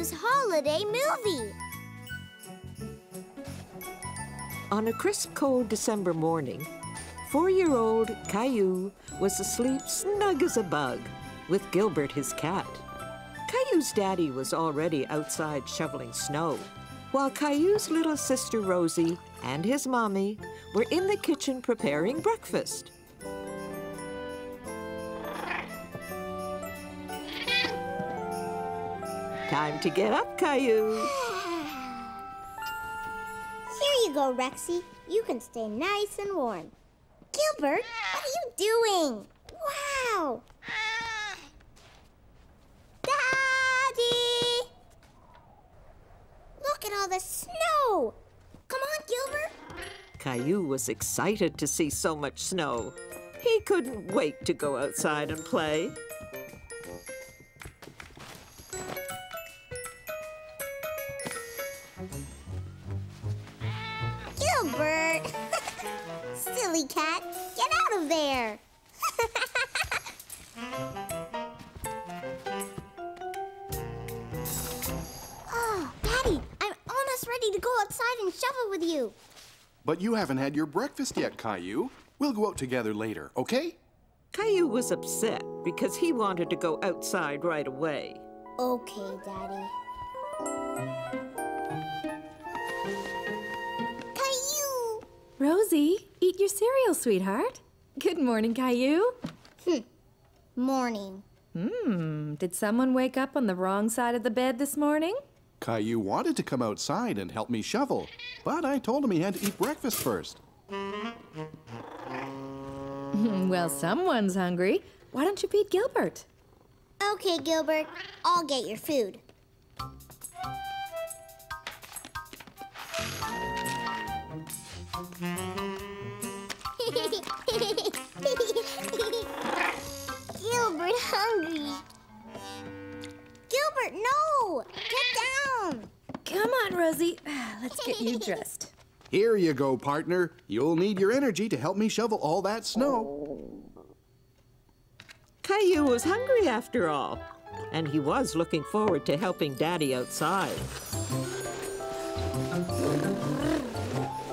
Caillou's holiday movie. On a crisp, cold December morning, 4-year-old Caillou was asleep snug as a bug with Gilbert, his cat. Caillou's daddy was already outside shoveling snow, while Caillou's little sister Rosie and his mommy were in the kitchen preparing breakfast. Time to get up, Caillou. Here you go, Rexy. You can stay nice and warm. Gilbert, what are you doing? Wow! Daddy! Look at all the snow! Come on, Gilbert! Caillou was excited to see so much snow. He couldn't wait to go outside and play. Gilbert! Silly cat, get out of there! Oh, Daddy, I'm almost ready to go outside and shovel with you. But you haven't had your breakfast yet, Caillou. We'll go out together later, okay? Caillou was upset because he wanted to go outside right away. Okay, Daddy. Caillou! Rosie, eat your cereal, sweetheart. Good morning, Caillou. Morning. Did someone wake up on the wrong side of the bed this morning? Caillou wanted to come outside and help me shovel, but I told him he had to eat breakfast first. Well, someone's hungry. Why don't you feed Gilbert? Okay, Gilbert, I'll get your food. Gilbert hungry. Gilbert, no! Get down! Come on, Rosie. Let's get you dressed. Here you go, partner. You'll need your energy to help me shovel all that snow. Caillou was hungry after all, and he was looking forward to helping Daddy outside.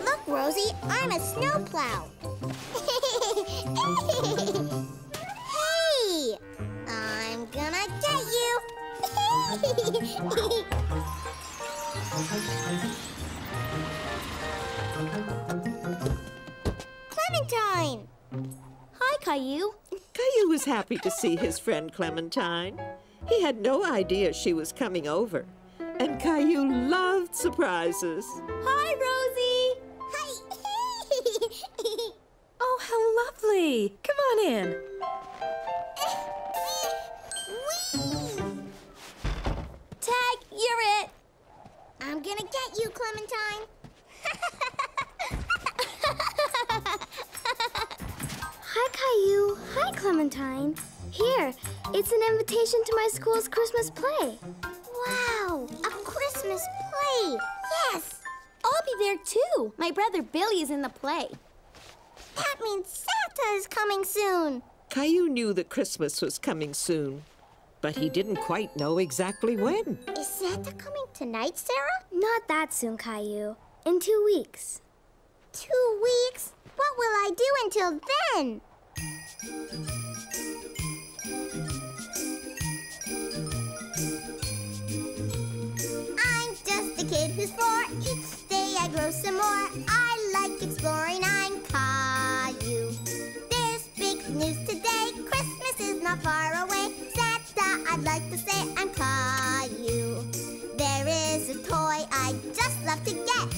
Look, Rosie, I'm a snowplow. Hey! I'm gonna get you! Clementine! Hi, Caillou. Caillou was happy to see his friend Clementine. He had no idea she was coming over, and Caillou loved surprises. Hi, Rosie. Hi! Oh, how lovely. Come on in. Whee! Tag, you're it. I'm gonna get you, Clementine. Hi, Caillou. Hi, Clementine. Here, it's an invitation to my school's Christmas play. Wow, a Christmas play. Yes. I'll be there too. My brother Billy is in the play. That means Santa is coming soon. Caillou knew that Christmas was coming soon, but he didn't quite know exactly when. Is Santa coming tonight, Sarah? Not that soon, Caillou. In 2 weeks. 2 weeks? What will I do until then? I'm just a kid who's 4. Each day I grow some more. I like exploring. I'm Caillou. There's big news today. Christmas is not far away. Santa, I'd like to say I'm Caillou. There is a toy I just love to get.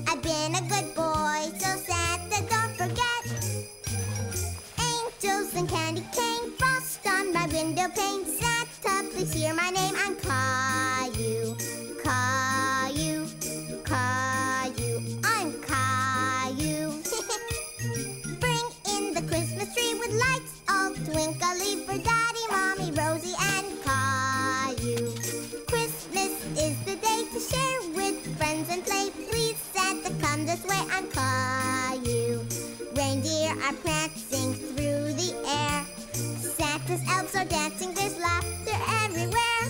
I've been a good boy, so Santa, don't forget. Angels and candy cane, frost on my window pane. Santa, please hear my name. I'm Caillou. Caillou, Caillou, I'm Caillou. Bring in the Christmas tree with lights all twinkly for Daddy, Mommy, Rosie, and Caillou. Christmas is the day to share with friends and play. Please, Santa, come this way. I'm Caillou. Reindeer are prancing through the air. Santa's elves are dancing. There's laughter everywhere.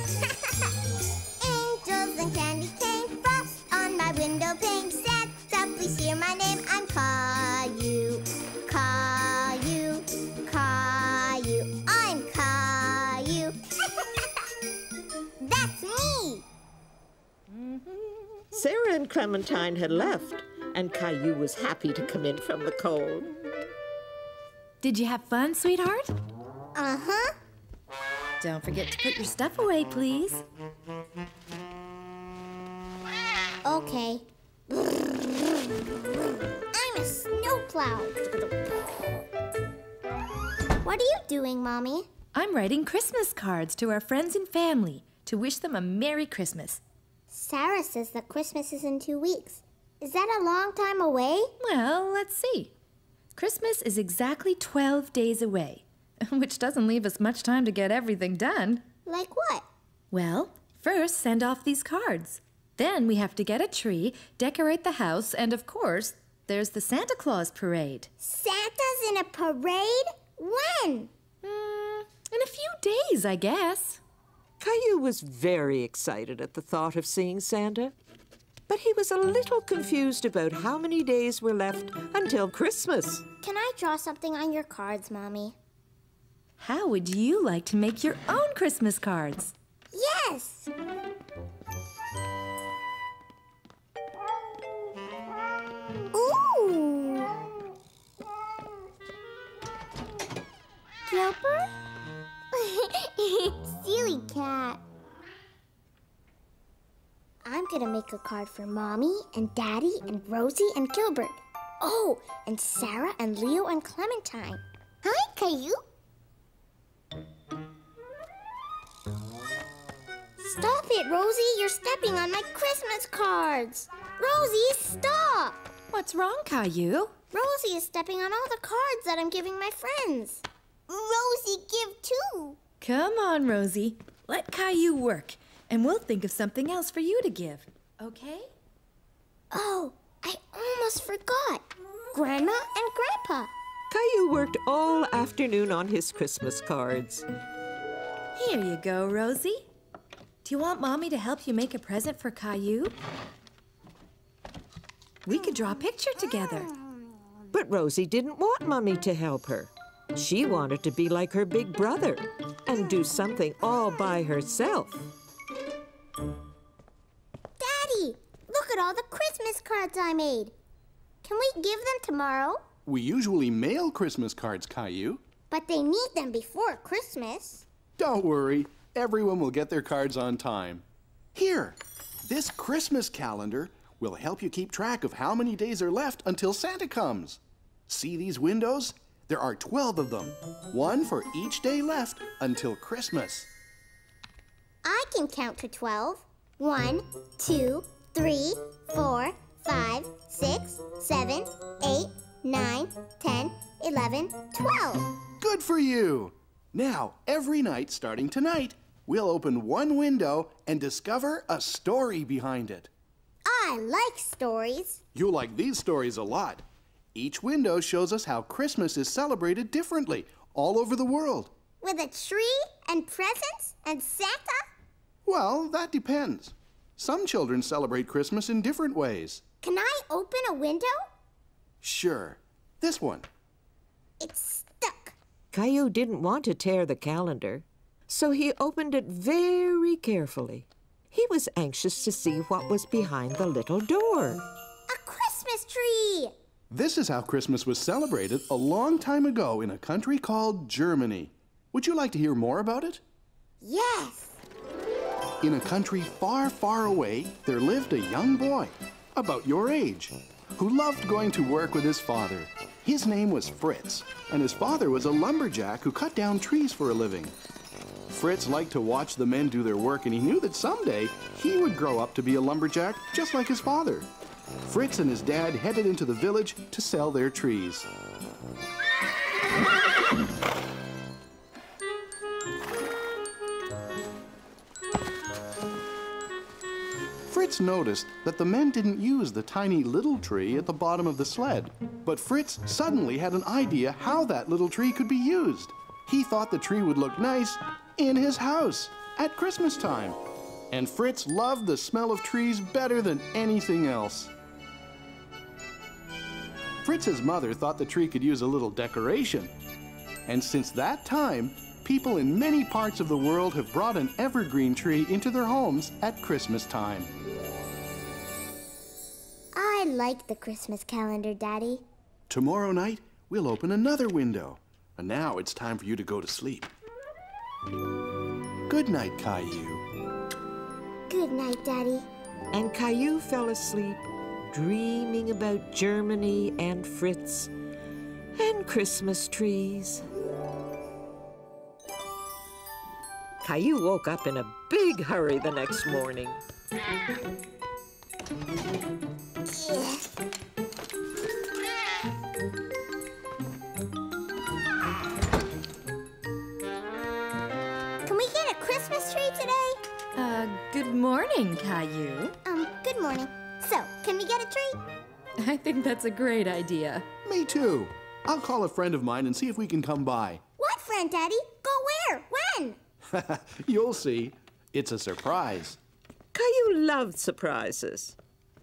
and Clementine had left, and Caillou was happy to come in from the cold. Did you have fun, sweetheart? Uh-huh. Don't forget to put your stuff away, please. Okay. I'm a snowplow. What are you doing, Mommy? I'm writing Christmas cards to our friends and family to wish them a Merry Christmas. Sarah says that Christmas is in 2 weeks. Is that a long time away? Well, let's see. Christmas is exactly 12 days away, which doesn't leave us much time to get everything done. Like what? Well, first send off these cards. Then we have to get a tree, decorate the house, and of course, there's the Santa Claus parade. Santa's in a parade? When? In a few days, I guess. Caillou was very excited at the thought of seeing Santa, but he was a little confused about how many days were left until Christmas. Can I draw something on your cards, Mommy? How would you like to make your own Christmas cards? Yes! Ooh! Gilbert? Silly cat. I'm gonna make a card for Mommy and Daddy and Rosie and Gilbert. Oh, and Sarah and Leo and Clementine. Hi, Caillou. Stop it, Rosie. You're stepping on my Christmas cards. Rosie, stop. What's wrong, Caillou? Rosie is stepping on all the cards that I'm giving my friends. Rosie, give too. Come on, Rosie. Let Caillou work, and we'll think of something else for you to give, okay? Oh, I almost forgot. Grandma and Grandpa. Caillou worked all afternoon on his Christmas cards. Here you go, Rosie. Do you want Mommy to help you make a present for Caillou? We could draw a picture together. But Rosie didn't want Mummy to help her. She wanted to be like her big brother and do something all by herself. Daddy, look at all the Christmas cards I made. Can we give them tomorrow? We usually mail Christmas cards, Caillou. But they need them before Christmas. Don't worry. Everyone will get their cards on time. Here, this Christmas calendar will help you keep track of how many days are left until Santa comes. See these windows? There are 12 of them, one for each day left until Christmas. I can count to 12. 1, 2, 3, 4, 5, 6, 7, 8, 9, 10, 11, 12. Good for you! Now, every night starting tonight, we'll open one window and discover a story behind it. I like stories. You'll like these stories a lot. Each window shows us how Christmas is celebrated differently all over the world. With a tree and presents and Santa? Well, that depends. Some children celebrate Christmas in different ways. Can I open a window? Sure. This one. It's stuck. Caillou didn't want to tear the calendar, so he opened it very carefully. He was anxious to see what was behind the little door. A Christmas tree! This is how Christmas was celebrated a long time ago in a country called Germany. Would you like to hear more about it? Yes. In a country far, far away, there lived a young boy, about your age, who loved going to work with his father. His name was Fritz, and his father was a lumberjack who cut down trees for a living. Fritz liked to watch the men do their work, and he knew that someday he would grow up to be a lumberjack just like his father. Fritz and his dad headed into the village to sell their trees. Fritz noticed that the men didn't use the tiny little tree at the bottom of the sled. But Fritz suddenly had an idea how that little tree could be used. He thought the tree would look nice in his house at Christmas time. And Fritz loved the smell of trees better than anything else. Fritz's mother thought the tree could use a little decoration. And since that time, people in many parts of the world have brought an evergreen tree into their homes at Christmas time. like the Christmas calendar, Daddy. Tomorrow night, we'll open another window. And now it's time for you to go to sleep. Good night, Caillou. Good night, Daddy. And Caillou fell asleep, dreaming about Germany and Fritz and Christmas trees. Caillou woke up in a big hurry the next morning. Can we get a Christmas tree today? Good morning, Caillou. Good morning. So, can we get a tree? I think that's a great idea. Me too. I'll call a friend of mine and see if we can come by. What friend, Daddy? Go where? When? You'll see. It's a surprise. Caillou loved surprises,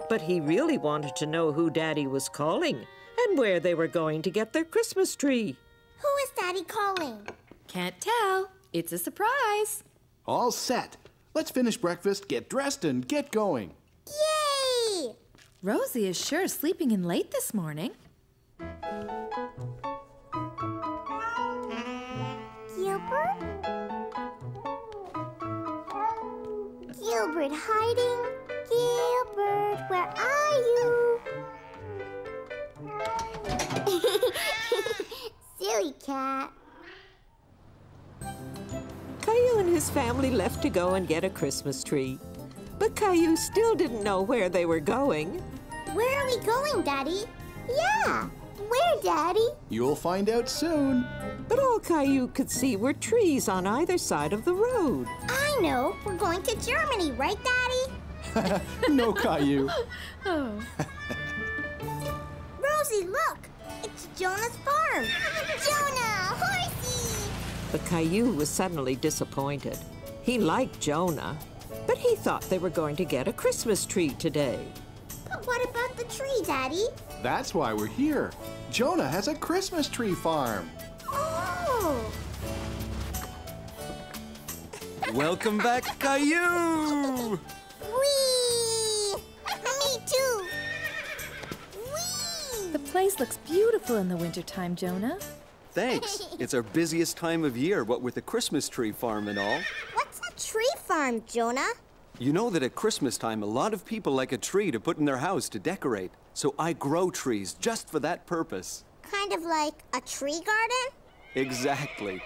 but he really wanted to know who Daddy was calling and where they were going to get their Christmas tree. Who is Daddy calling? Can't tell. It's a surprise. All set. Let's finish breakfast, get dressed, and get going. Yay! Rosie is sure sleeping in late this morning. Gilbert? Gilbert hiding? Gilbert, where are you? Silly cat. Caillou and his family left to go and get a Christmas tree. But Caillou still didn't know where they were going. Where are we going, Daddy? Yeah, where, Daddy? You'll find out soon. But all Caillou could see were trees on either side of the road. I know. We're going to Germany, right, Daddy? No, Caillou. Oh. Rosie, look! It's Jonah's farm! Jonah! Horsey! But Caillou was suddenly disappointed. He liked Jonah, but he thought they were going to get a Christmas tree today. But what about the tree, Daddy? That's why we're here. Jonah has a Christmas tree farm. Oh! Welcome back, Caillou! Whee! Me too! Whee! The place looks beautiful in the wintertime, Jonah. Thanks. It's our busiest time of year, what with the Christmas tree farm and all. What's a tree farm, Jonah? You know that at Christmas time, a lot of people like a tree to put in their house to decorate. So I grow trees just for that purpose. Kind of like a tree garden? Exactly.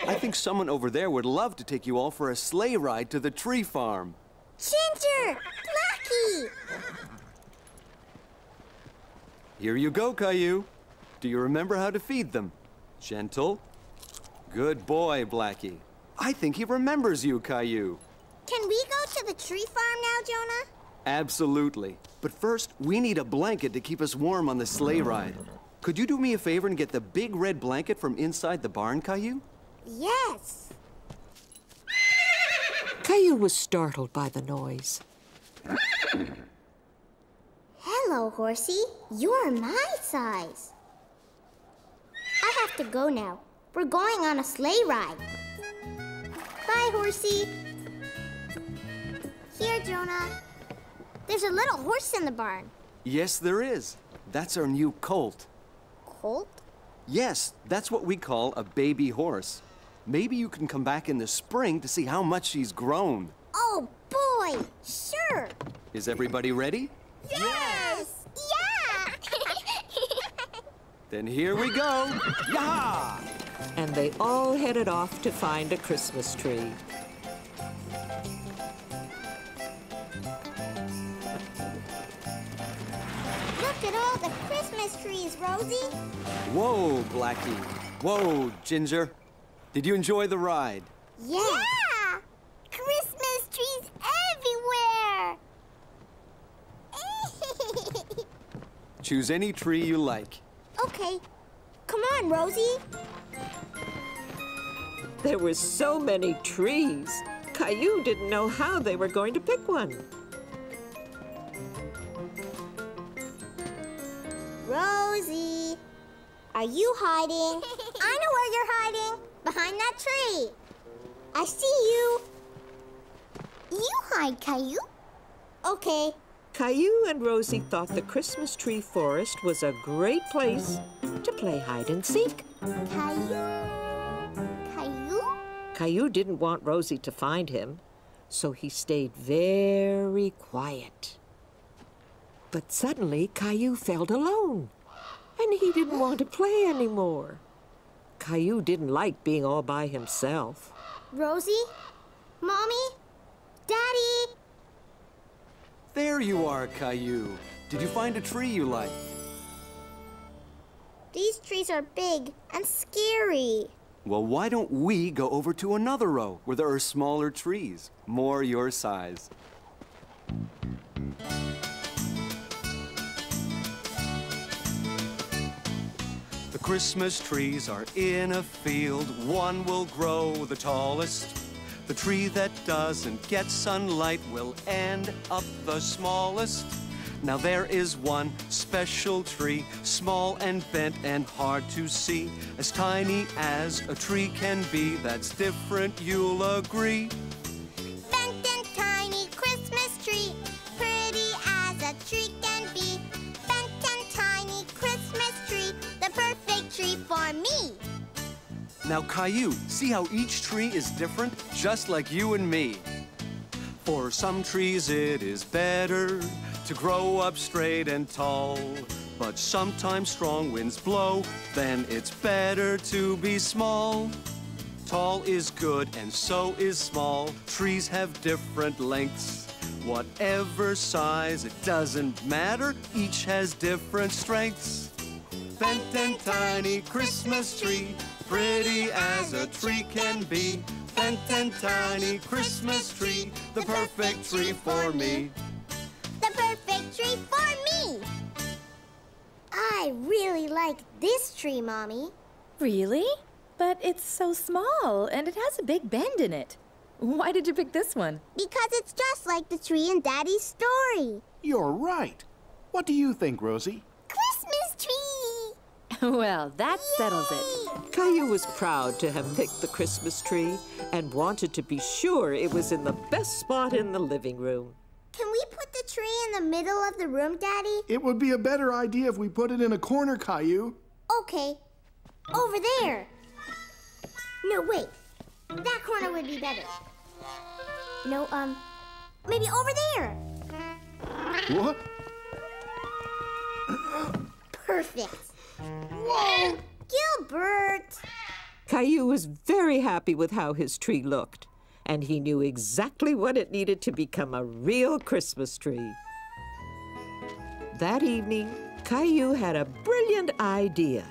I think someone over there would love to take you all for a sleigh ride to the tree farm. Ginger! Blackie! Here you go, Caillou. Do you remember how to feed them? Gentle. Good boy, Blackie. I think he remembers you, Caillou. Can we go to the tree farm now, Jonah? Absolutely. But first, we need a blanket to keep us warm on the sleigh ride. Could you do me a favor and get the big red blanket from inside the barn, Caillou? Yes. Caillou was startled by the noise. Hello, Horsey. You're my size. I have to go now. We're going on a sleigh ride. Bye, Horsey. Here, Jonah. There's a little horse in the barn. Yes, there is. That's our new colt. Colt? Yes, that's what we call a baby horse. Maybe you can come back in the spring to see how much she's grown. Oh, boy! Sure! Is everybody ready? Yes! Yeah! Then here we go. Yaha! And they all headed off to find a Christmas tree. Look at all the Christmas trees, Rosie. Whoa, Blackie. Whoa, Ginger. Did you enjoy the ride? Yeah! Christmas trees everywhere! Choose any tree you like. Okay. Come on, Rosie. There were so many trees. Caillou didn't know how they were going to pick one. Rosie, are you hiding? I know where you're hiding. Behind that tree. I see you. You hide, Caillou. Okay, Caillou and Rosie thought the Christmas tree forest was a great place to play hide and seek. Caillou? Caillou? Caillou didn't want Rosie to find him, so he stayed very quiet. But suddenly, Caillou felt alone, and he didn't want to play anymore. Caillou didn't like being all by himself. Rosie? Mommy? Daddy? There you are, Caillou. Did you find a tree you like? These trees are big and scary. Well, why don't we go over to another row where there are smaller trees, more your size? The Christmas trees are in a field. One will grow the tallest. The tree that doesn't get sunlight will end up the smallest. Now there is one special tree, small and bent and hard to see, as tiny as a tree can be. That's different, you'll agree. Bent and tiny Christmas tree, pretty as a tree can be. Bent and tiny Christmas tree, the perfect tree for me. Now, Caillou, see how each tree is different, just like you and me. For some trees it is better to grow up straight and tall, but sometimes strong winds blow, then it's better to be small. Tall is good and so is small. Trees have different lengths. Whatever size, it doesn't matter, each has different strengths. Bent and tiny Christmas tree, pretty as a tree can be. Bent and tiny Christmas tree, the perfect tree for me. The perfect tree for me. I really like this tree, Mommy. Really? But it's so small, and it has a big bend in it. Why did you pick this one? Because it's just like the tree in Daddy's story. You're right. What do you think, Rosie? Christmas tree! Well, that settles it. Caillou was proud to have picked the Christmas tree and wanted to be sure it was in the best spot in the living room. Can we put the tree in the middle of the room, Daddy? It would be a better idea if we put it in a corner, Caillou. Okay. Over there. No, wait. That corner would be better. No, maybe over there. What? Perfect. Whoa! Gilbert! Caillou was very happy with how his tree looked, and he knew exactly what it needed to become a real Christmas tree. That evening, Caillou had a brilliant idea.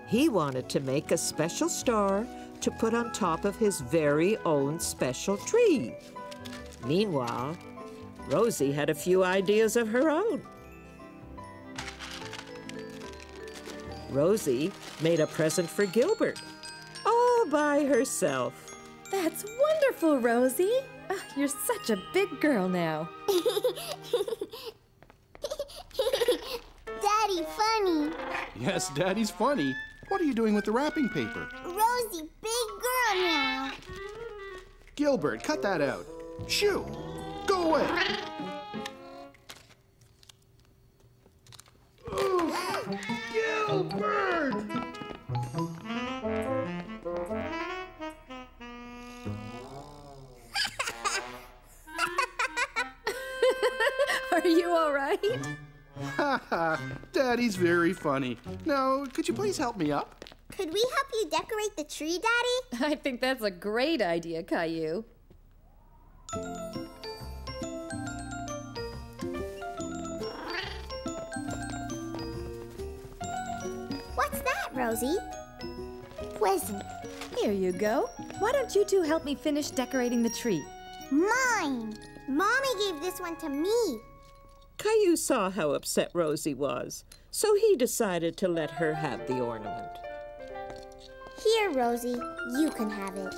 He wanted to make a special star to put on top of his very own special tree. Meanwhile, Rosie had a few ideas of her own. Rosie made a present for Gilbert, all by herself. That's wonderful, Rosie. Oh, you're such a big girl now. Daddy, funny. Yes, Daddy's funny. What are you doing with the wrapping paper? Rosie, big girl now. Gilbert, cut that out. Shoo! Go away! Oh, Gilbert! Are you all right? Ha ha! Daddy's very funny. Now, could you please help me up? Could we help you decorate the tree, Daddy? I think that's a great idea, Caillou. What's that, Rosie? Present. Here you go. Why don't you two help me finish decorating the tree? Mine. Mommy gave this one to me. Caillou saw how upset Rosie was, so he decided to let her have the ornament. Here, Rosie, you can have it.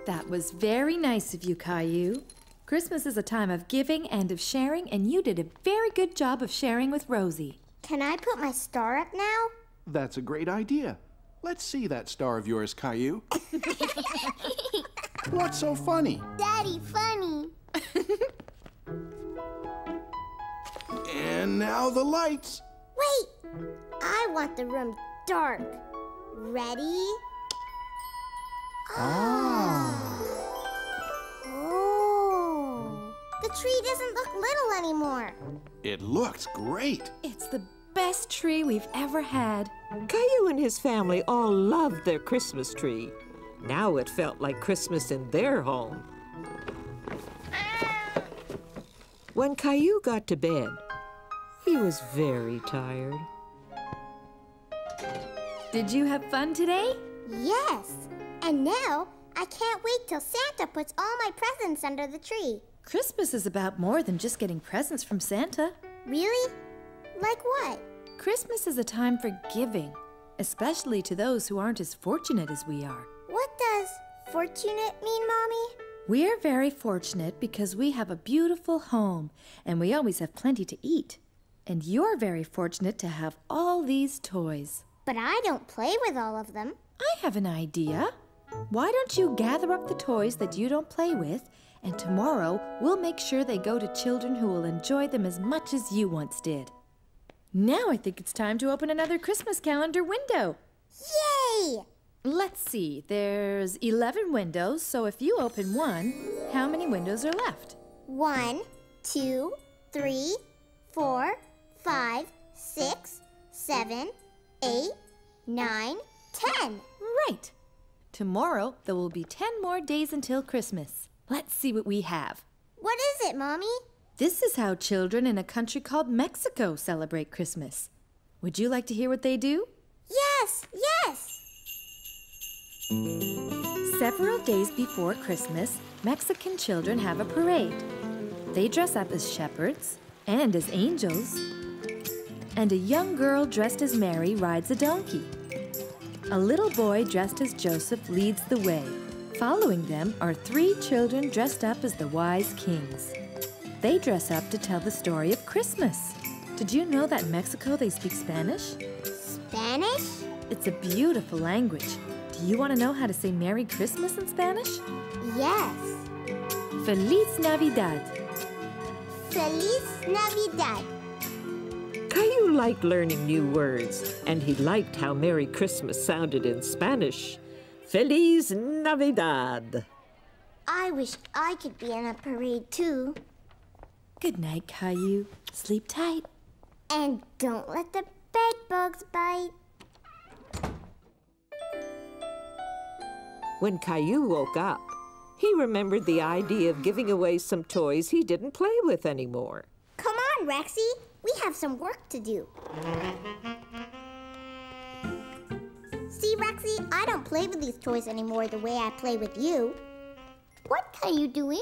That was very nice of you, Caillou. Christmas is a time of giving and of sharing, and you did a very good job of sharing with Rosie. Can I put my star up now? That's a great idea. Let's see that star of yours, Caillou. What's so funny? Daddy, funny. And now the lights. Wait! I want the room dark. Ready? Oh. The tree doesn't look little anymore. It looks great. It's the best tree we've ever had. Caillou and his family all loved their Christmas tree. Now it felt like Christmas in their home. When Caillou got to bed, he was very tired. Did you have fun today? Yes. And now I can't wait till Santa puts all my presents under the tree. Christmas is about more than just getting presents from Santa. Really? Like what? Christmas is a time for giving, especially to those who aren't as fortunate as we are. What does fortunate mean, Mommy? We're very fortunate because we have a beautiful home and we always have plenty to eat. And you're very fortunate to have all these toys. But I don't play with all of them. I have an idea. Why don't you gather up the toys that you don't play with, and tomorrow we'll make sure they go to children who will enjoy them as much as you once did. Now I think it's time to open another Christmas calendar window. Yay! Let's see, there's 11 windows, so if you open one, how many windows are left? 1, 2, 3, 4, 5, 6, 7, 8, 9, 10. Right. Tomorrow, there will be 10 more days until Christmas. Let's see what we have. What is it, Mommy? This is how children in a country called Mexico celebrate Christmas. Would you like to hear what they do? Yes, yes! Several days before Christmas, Mexican children have a parade. They dress up as shepherds and as angels. And a young girl dressed as Mary rides a donkey. A little boy dressed as Joseph leads the way. Following them are 3 children dressed up as the wise kings. They dress up to tell the story of Christmas. Did you know that in Mexico they speak Spanish? Spanish? It's a beautiful language. Do you want to know how to say Merry Christmas in Spanish? Yes. Feliz Navidad. Feliz Navidad. Caillou liked learning new words, and he liked how Merry Christmas sounded in Spanish. Feliz Navidad. I wish I could be in a parade too. Good night, Caillou. Sleep tight. And don't let the bed bugs bite. When Caillou woke up, he remembered the idea of giving away some toys he didn't play with anymore. Come on, Rexy. We have some work to do. See, Rexy, I don't play with these toys anymore the way I play with you. What are you doing?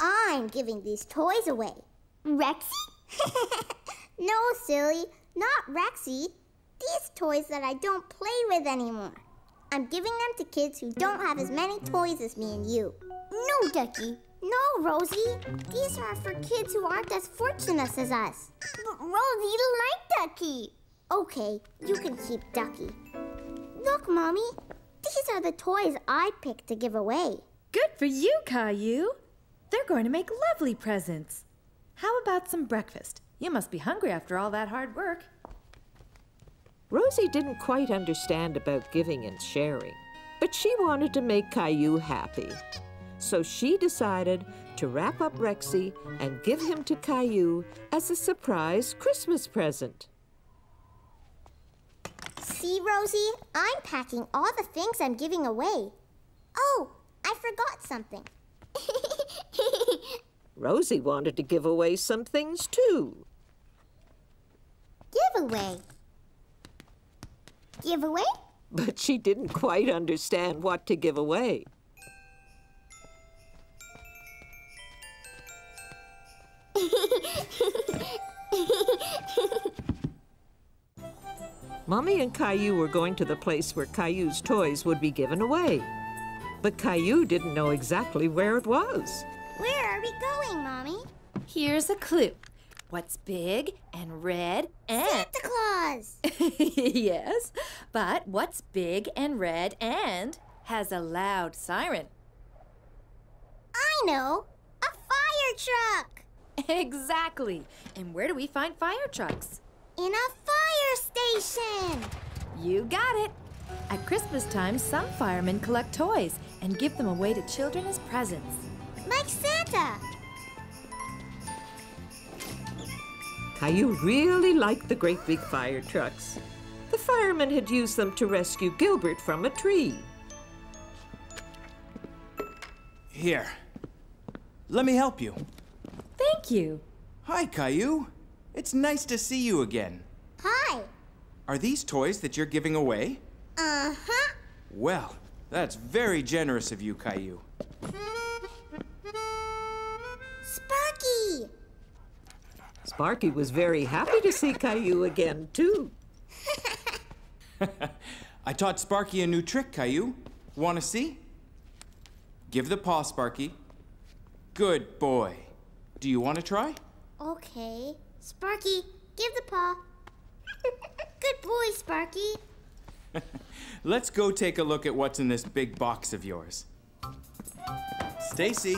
I'm giving these toys away. Rexy? No, silly, not Rexy. These toys that I don't play with anymore. I'm giving them to kids who don't have as many toys as me and you. No, Ducky. No, Rosie. These are for kids who aren't as fortunate as us. But Rosie like Ducky. Okay, you can keep Ducky. Look, Mommy. These are the toys I picked to give away. Good for you, Caillou. They're going to make lovely presents. How about some breakfast? You must be hungry after all that hard work. Rosie didn't quite understand about giving and sharing, but she wanted to make Caillou happy. So she decided to wrap up Rexy and give him to Caillou as a surprise Christmas present. See, Rosie? I'm packing all the things I'm giving away. Oh, I forgot something. Rosie wanted to give away some things too. Giveaway. Giveaway? But she didn't quite understand what to give away. Mommy and Caillou were going to the place where Caillou's toys would be given away. But Caillou didn't know exactly where it was. Where are we going, Mommy? Here's a clue. What's big and red and... Santa Claus! Yes, but what's big and red and has a loud siren? I know! A fire truck! Exactly. And where do we find fire trucks? In a fire station! You got it. At Christmas time, some firemen collect toys and give them away to children as presents. Like Santa! Caillou really liked the great big fire trucks. The firemen had used them to rescue Gilbert from a tree. Here. Let me help you. Thank you. Hi, Caillou. It's nice to see you again. Hi! Are these toys that you're giving away? Uh-huh. Well, that's very generous of you, Caillou. Sparky! Sparky was very happy to see Caillou again, too. I taught Sparky a new trick, Caillou. Want to see? Give the paw, Sparky. Good boy. Do you want to try? Okay. Sparky, give the paw. Good boy, Sparky. Let's go take a look at what's in this big box of yours. Stacy,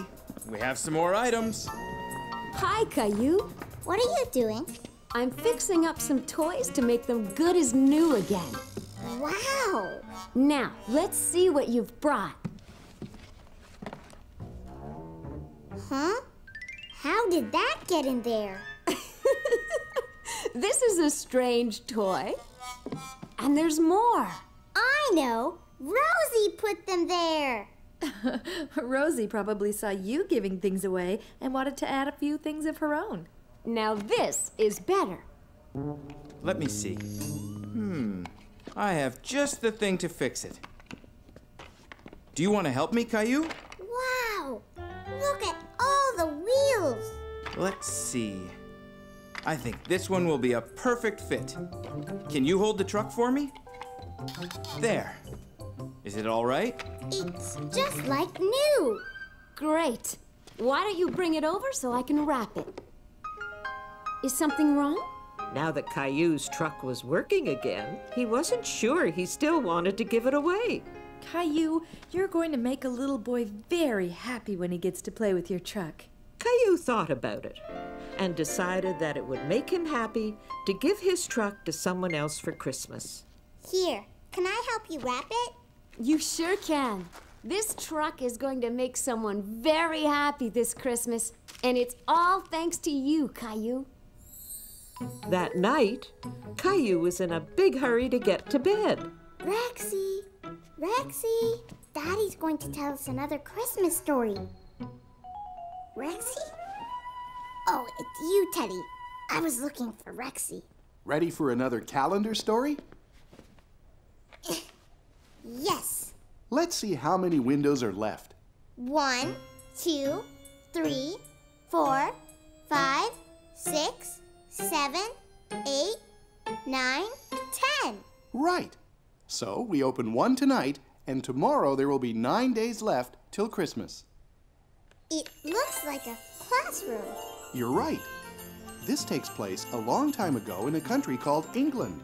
we have some more items. Hi, Caillou. What are you doing? I'm fixing up some toys to make them good as new again. Wow! Now, let's see what you've brought. Huh? How did that get in there? This is a strange toy. And there's more. I know! Rosie put them there! Rosie probably saw you giving things away and wanted to add a few things of her own. Now this is better. Let me see. I have just the thing to fix it. Do you want to help me, Caillou? Wow! Look at all the wheels! Let's see. I think this one will be a perfect fit. Can you hold the truck for me? There. Is it all right? It's just like new! Great. Why don't you bring it over so I can wrap it? Is something wrong? Now that Caillou's truck was working again, he wasn't sure he still wanted to give it away. Caillou, you're going to make a little boy very happy when he gets to play with your truck. Caillou thought about it and decided that it would make him happy to give his truck to someone else for Christmas. Here, can I help you wrap it? You sure can. This truck is going to make someone very happy this Christmas, and it's all thanks to you, Caillou. That night, Caillou was in a big hurry to get to bed. Rexy! Rexy! Daddy's going to tell us another Christmas story. Rexy? Oh, it's you, Teddy. I was looking for Rexy. Ready for another calendar story? Yes. Let's see how many windows are left. 1, 2, 3, 4, 5, 6, 7, 8, 9, 10. Right. So we open one tonight, and tomorrow there will be 9 days left till Christmas. It looks like a classroom. You're right. This takes place a long time ago in a country called England.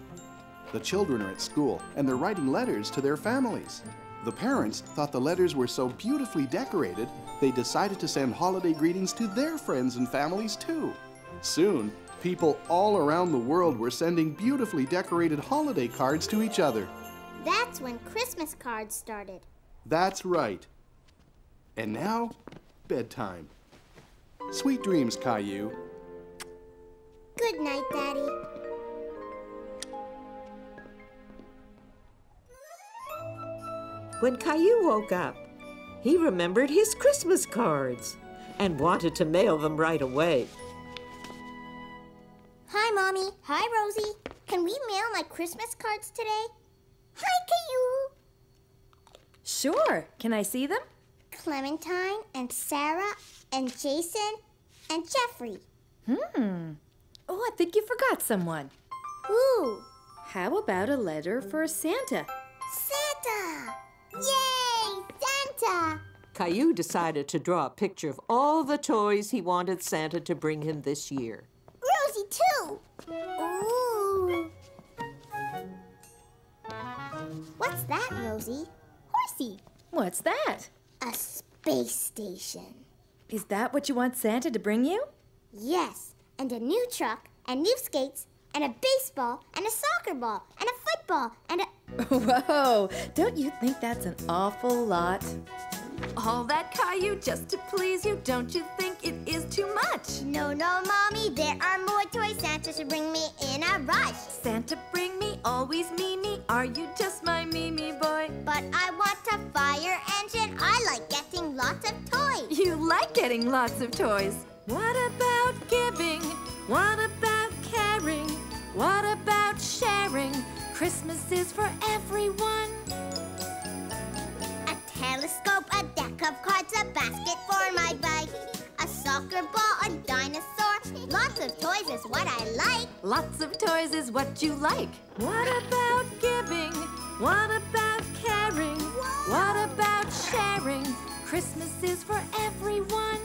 The children are at school, and they're writing letters to their families. The parents thought the letters were so beautifully decorated, they decided to send holiday greetings to their friends and families too. Soon, people all around the world were sending beautifully decorated holiday cards to each other. That's when Christmas cards started. That's right. And now, bedtime. Sweet dreams, Caillou. Good night, Daddy. When Caillou woke up, he remembered his Christmas cards and wanted to mail them right away. Hi, Mommy. Hi, Rosie. Can we mail my Christmas cards today? Hi, Caillou. Sure. Can I see them? Clementine and Sarah and Jason and Jeffrey. Oh, I think you forgot someone. Who? How about a letter for Santa? Santa! Yay! Santa! Caillou decided to draw a picture of all the toys he wanted Santa to bring him this year. Rosie, too! Ooh! What's that, Rosie? Horsey. What's that? A space station. Is that what you want Santa to bring you? Yes, and a new truck, and new skates, and a baseball, and a soccer ball, and a football, and a... Whoa, don't you think that's an awful lot? All that, Caillou, just to please you. Don't you think it is too much? No, Mommy, there are more toys. Santa should bring me in a rush. Santa, bring me, always me. Are you just my Mimi boy? But I want a fire engine. I like getting lots of toys. You like getting lots of toys. What about giving? What about caring? What about sharing? Christmas is for everyone. A telescope, a deck of cards, a basket for my bike, a soccer ball, a dinosaur. Lots of toys is what I like. Lots of toys is what you like. What about giving? What about caring? What about sharing? Christmas is for everyone.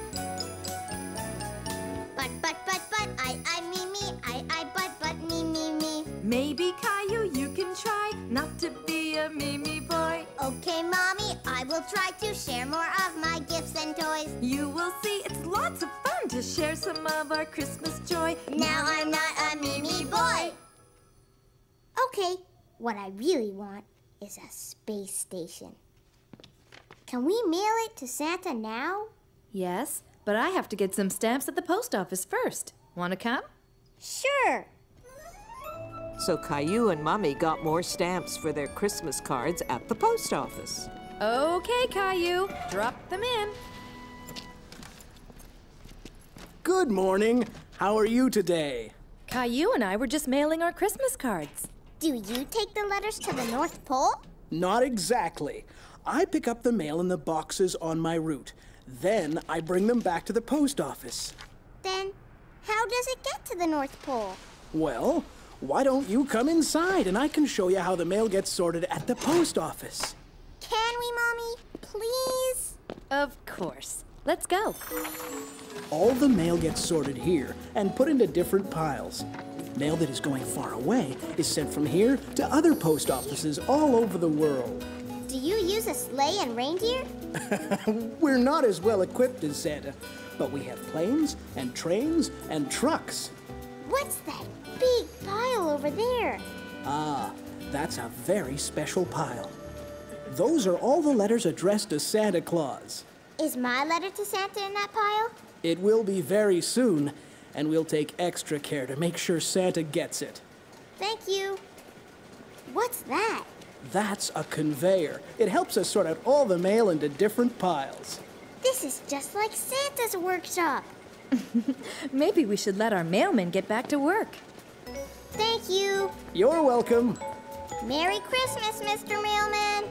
Me. Maybe, Caillou, you can try not to be a Mimi boy. Okay, Mommy, I will try to share more of my gifts and toys. You will see it's lots of fun to share some of our Christmas joy. Now I'm not a Mimi boy. Okay, what I really want is a space station. Can we mail it to Santa now? Yes, but I have to get some stamps at the post office first. Want to come? Sure. So Caillou and Mommy got more stamps for their Christmas cards at the post office. Okay, Caillou, drop them in. Good morning. How are you today? Caillou and I were just mailing our Christmas cards. Do you take the letters to the North Pole? Not exactly. I pick up the mail in the boxes on my route. Then I bring them back to the post office. Then how does it get to the North Pole? Well, why don't you come inside and I can show you how the mail gets sorted at the post office. Can we, Mommy? Please? Of course. Let's go. All the mail gets sorted here and put into different piles. Mail that is going far away is sent from here to other post offices all over the world. Do you use a sleigh and reindeer? We're not as well equipped as Santa, but we have planes and trains and trucks. What's that big pile over there? Ah, that's a very special pile. Those are all the letters addressed to Santa Claus. Is my letter to Santa in that pile? It will be very soon, and we'll take extra care to make sure Santa gets it. Thank you. What's that? That's a conveyor. It helps us sort out all the mail into different piles. This is just like Santa's workshop. Maybe we should let our mailman get back to work. Thank you. You're welcome. Merry Christmas, Mr. Mailman.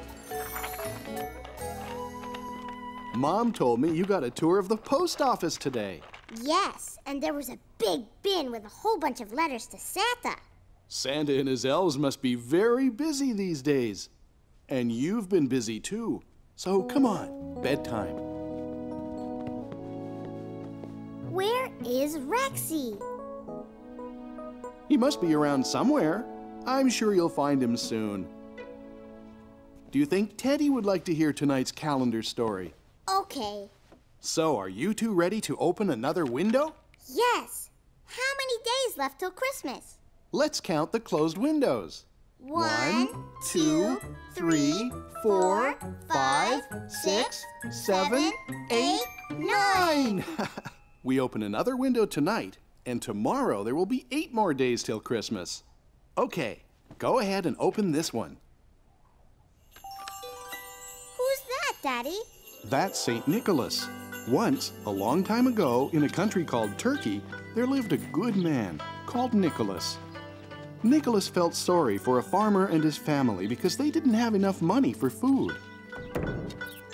Mom told me you got a tour of the post office today. Yes, and there was a big bin with a whole bunch of letters to Santa. Santa and his elves must be very busy these days. And you've been busy too. So come on, bedtime. Where is Rexy? He must be around somewhere. I'm sure you'll find him soon. Do you think Teddy would like to hear tonight's calendar story? Okay. So, are you two ready to open another window? Yes. How many days left till Christmas? Let's count the closed windows. 1, 2, 3, 4, 5, 6, 7, 8, 9. We open another window tonight, and tomorrow there will be 8 more days till Christmas. Okay, go ahead and open this one. Who's that, Daddy? That's St. Nicholas. Once, a long time ago, in a country called Turkey, there lived a good man called Nicholas. Nicholas felt sorry for a farmer and his family because they didn't have enough money for food.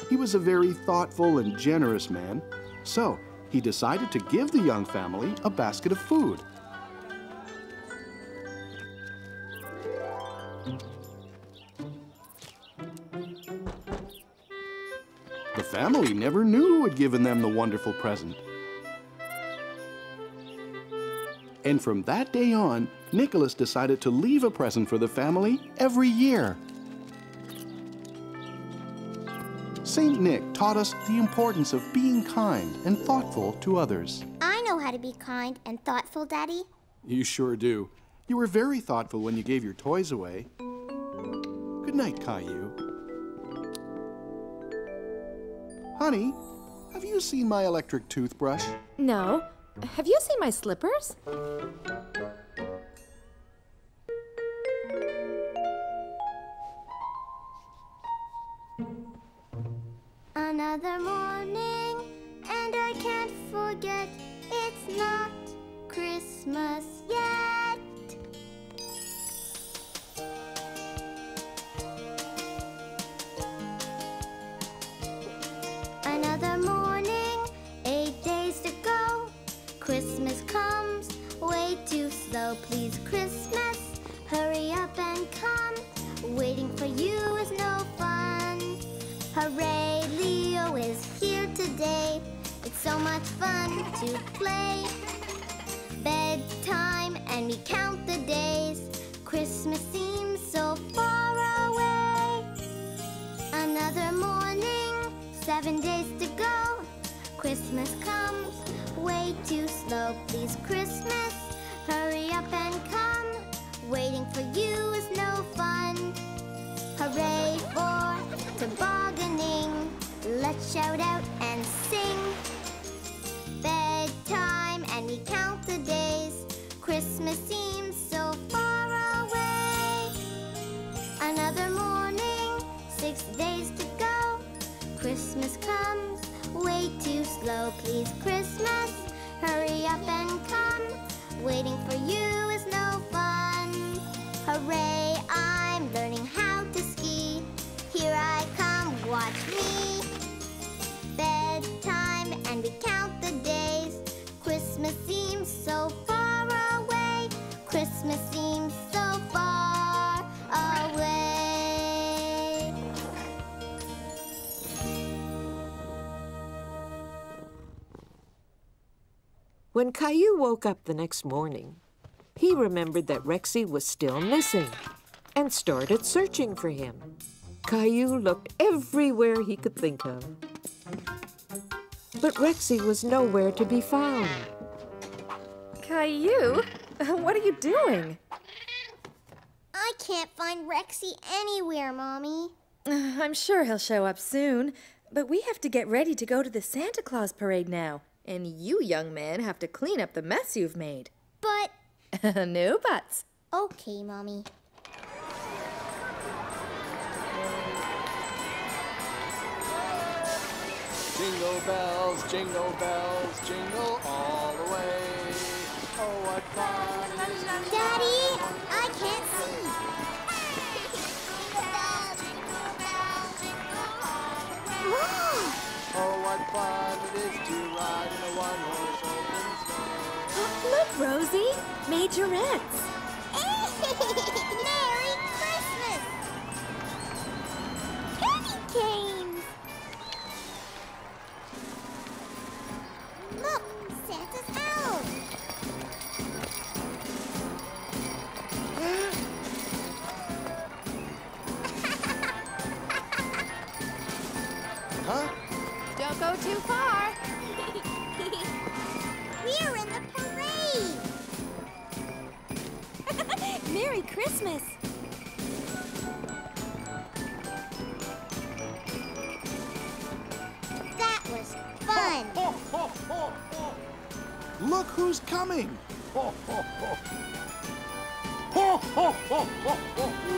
He was a very thoughtful and generous man, so he decided to give the young family a basket of food. The family never knew who had given them the wonderful present. And from that day on, Nicholas decided to leave a present for the family every year. Saint Nick taught us the importance of being kind and thoughtful to others. I know know how to be kind and thoughtful, Daddy. You sure do. You were very thoughtful when you gave your toys away. Good night, Caillou. Honey, have you seen my electric toothbrush? No. Have you seen my slippers? Another morning, and I can't forget it's not Christmas yet. Another morning, 8 days to go. Christmas comes way too slow. Please, Christmas, hurry up and come. Waiting for you is no fun. Hooray, Leo is here today. It's so much fun to play. Bedtime and we count the days. Christmas seems so far away. Another morning, 7 days to go. Christmas comes way too slow. Please, Christmas, hurry up and come. Waiting for you is no fun. Hooray for tobogganing. Let's shout out and sing. Bedtime and we count the days. Christmas seems so far away. Another morning, 6 days to go. Christmas comes way too slow. Please, Christmas, hurry up and come. Waiting for you is no fun. Hooray, I'm learning how to ski. Here I come, watch me. Bedtime and we count the days. Christmas seems so far away. Christmas seems so far away. When Caillou woke up the next morning, he remembered that Rexy was still missing and started searching for him. Caillou looked everywhere he could think of. But Rexy was nowhere to be found. Caillou, what are you doing? I can't find Rexy anywhere, Mommy. I'm sure he'll show up soon, but we have to get ready to go to the Santa Claus parade now. And you, young man, have to clean up the mess you've made. But... No buts. Okay, Mommy. Jingle bells, jingle all the way. Oh, what fun it is. Daddy, I can't see. Whoa! Oh, what fun it is to ride in a one-horse open sleigh. Look, Rosie, majorettes. Merry Christmas! Candy canes! Look, Santa's elves! Huh? Don't go too far. We're in the parade! Merry Christmas. That was fun! Look who's coming!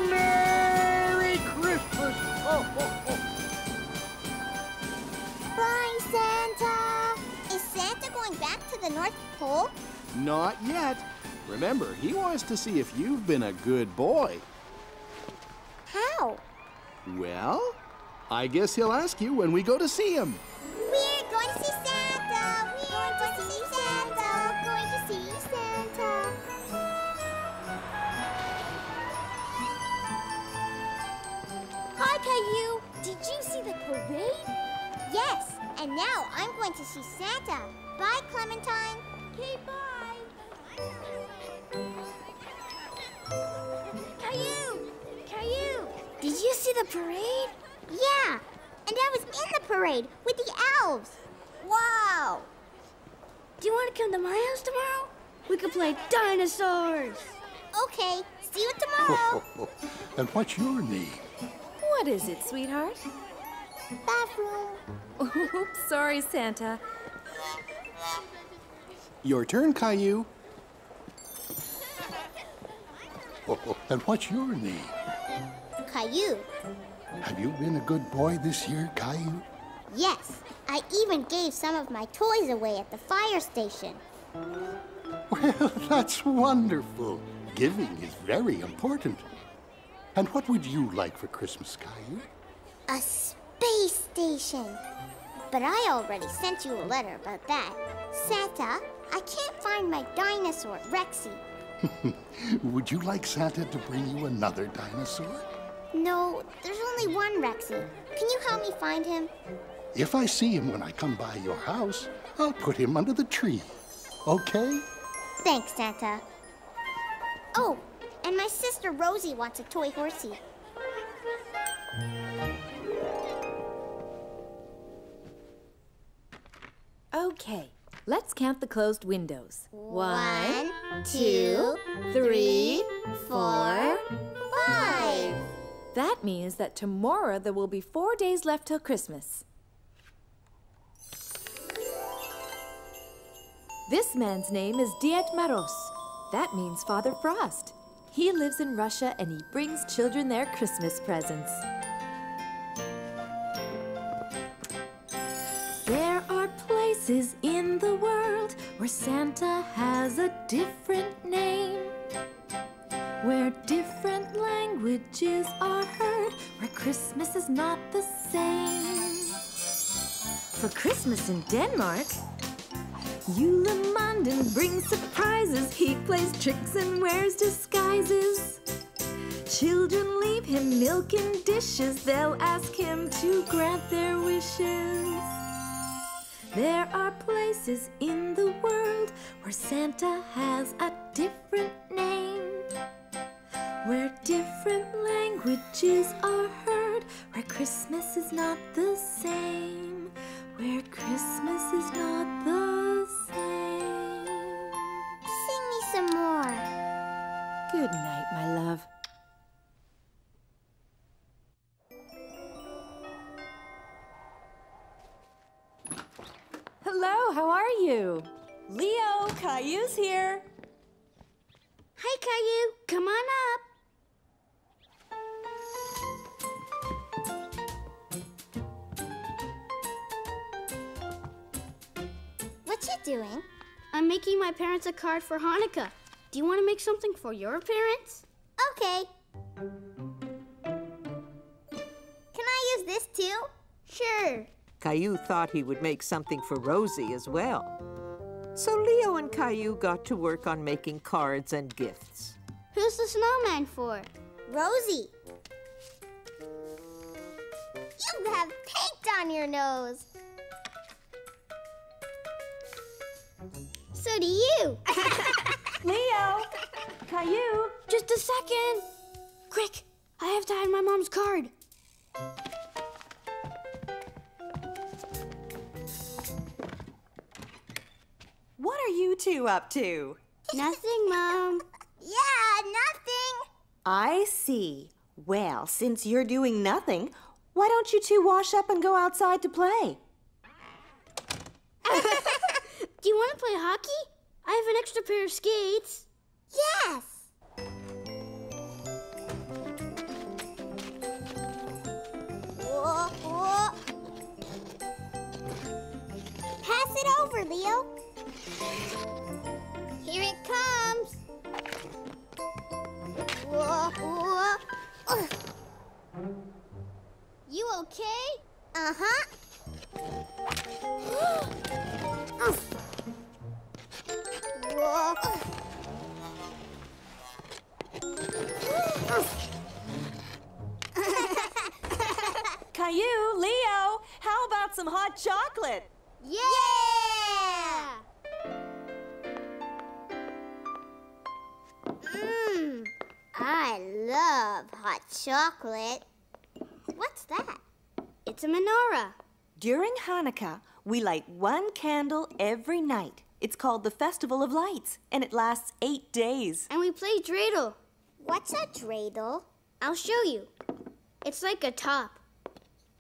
Merry Christmas! Bye, Santa! Is Santa going back to the North Pole? Not yet. Remember, he wants to see if you've been a good boy. How? Well, I guess he'll ask you when we go to see him. We're going to see Santa! We're going to see Santa! Going to see Santa! Hi, Caillou! Did you see the parade? Yes, and now I'm going to see Santa. Bye, Clementine. Okay, bye. Caillou! Caillou! Did you see the parade? Yeah, and I was in the parade with the elves. Wow! Do you want to come to my house tomorrow? We could play dinosaurs. Okay, see you tomorrow. And what's your name? What is it, sweetheart? Bathroom. Oops, sorry, Santa. Your turn, Caillou. And what's your name? Caillou. Have you been a good boy this year, Caillou? Yes, I even gave some of my toys away at the fire station. Well, that's wonderful. Giving is very important. And what would you like for Christmas, Caillou? A space station. But I already sent you a letter about that. Santa, I can't find my dinosaur, Rexy. Would you like Santa to bring you another dinosaur? No, there's only one Rexy. Can you help me find him? If I see him when I come by your house, I'll put him under the tree. Okay? Thanks, Santa. Oh, and my sister Rosie wants a toy horsey. Okay, let's count the closed windows. 1, 2, 3, 4, 5. That means that tomorrow there will be 4 days left till Christmas. This man's name is Diet Maros. That means Father Frost. He lives in Russia and he brings children their Christmas presents. There are places in the world where Santa has a different name, where different languages are heard, where Christmas is not the same. For Christmas in Denmark, Julemanden brings surprises. He plays tricks and wears disguises. Children leave him milk in dishes. They'll ask him to grant their wishes. There are places in the world where Santa has a different name, where different languages are heard, where Christmas is not the same, where Christmas is not the same. Sing me some more. Good night, my love. Hello, how are you? Leo, Caillou's here. Hi, Caillou. Come on up. What you doing? I'm making my parents a card for Hanukkah. Do you want to make something for your parents? Okay. Can I use this too? Sure. Caillou thought he would make something for Rosie as well. So Leo and Caillou got to work on making cards and gifts. Who's the snowman for? Rosie. You have paint on your nose. So do you. Leo, Caillou. Just a second. Quick, I have to hide my mom's card. What are you two up to? Nothing, Mom. Yeah, nothing. I see. Well, since you're doing nothing, why don't you two wash up and go outside to play? Do you want to play hockey? I have an extra pair of skates. Yes. Whoa, whoa. Pass it over, Leo. Here it comes. Whoa, whoa. Ugh. You okay? Uh-huh. Whoa. Caillou, Leo, how about some hot chocolate? Yeah! I love hot chocolate. What's that? It's a menorah. During Hanukkah, we light one candle every night. It's called the Festival of Lights, and it lasts 8 days. And we play dreidel. What's a dreidel? I'll show you. It's like a top.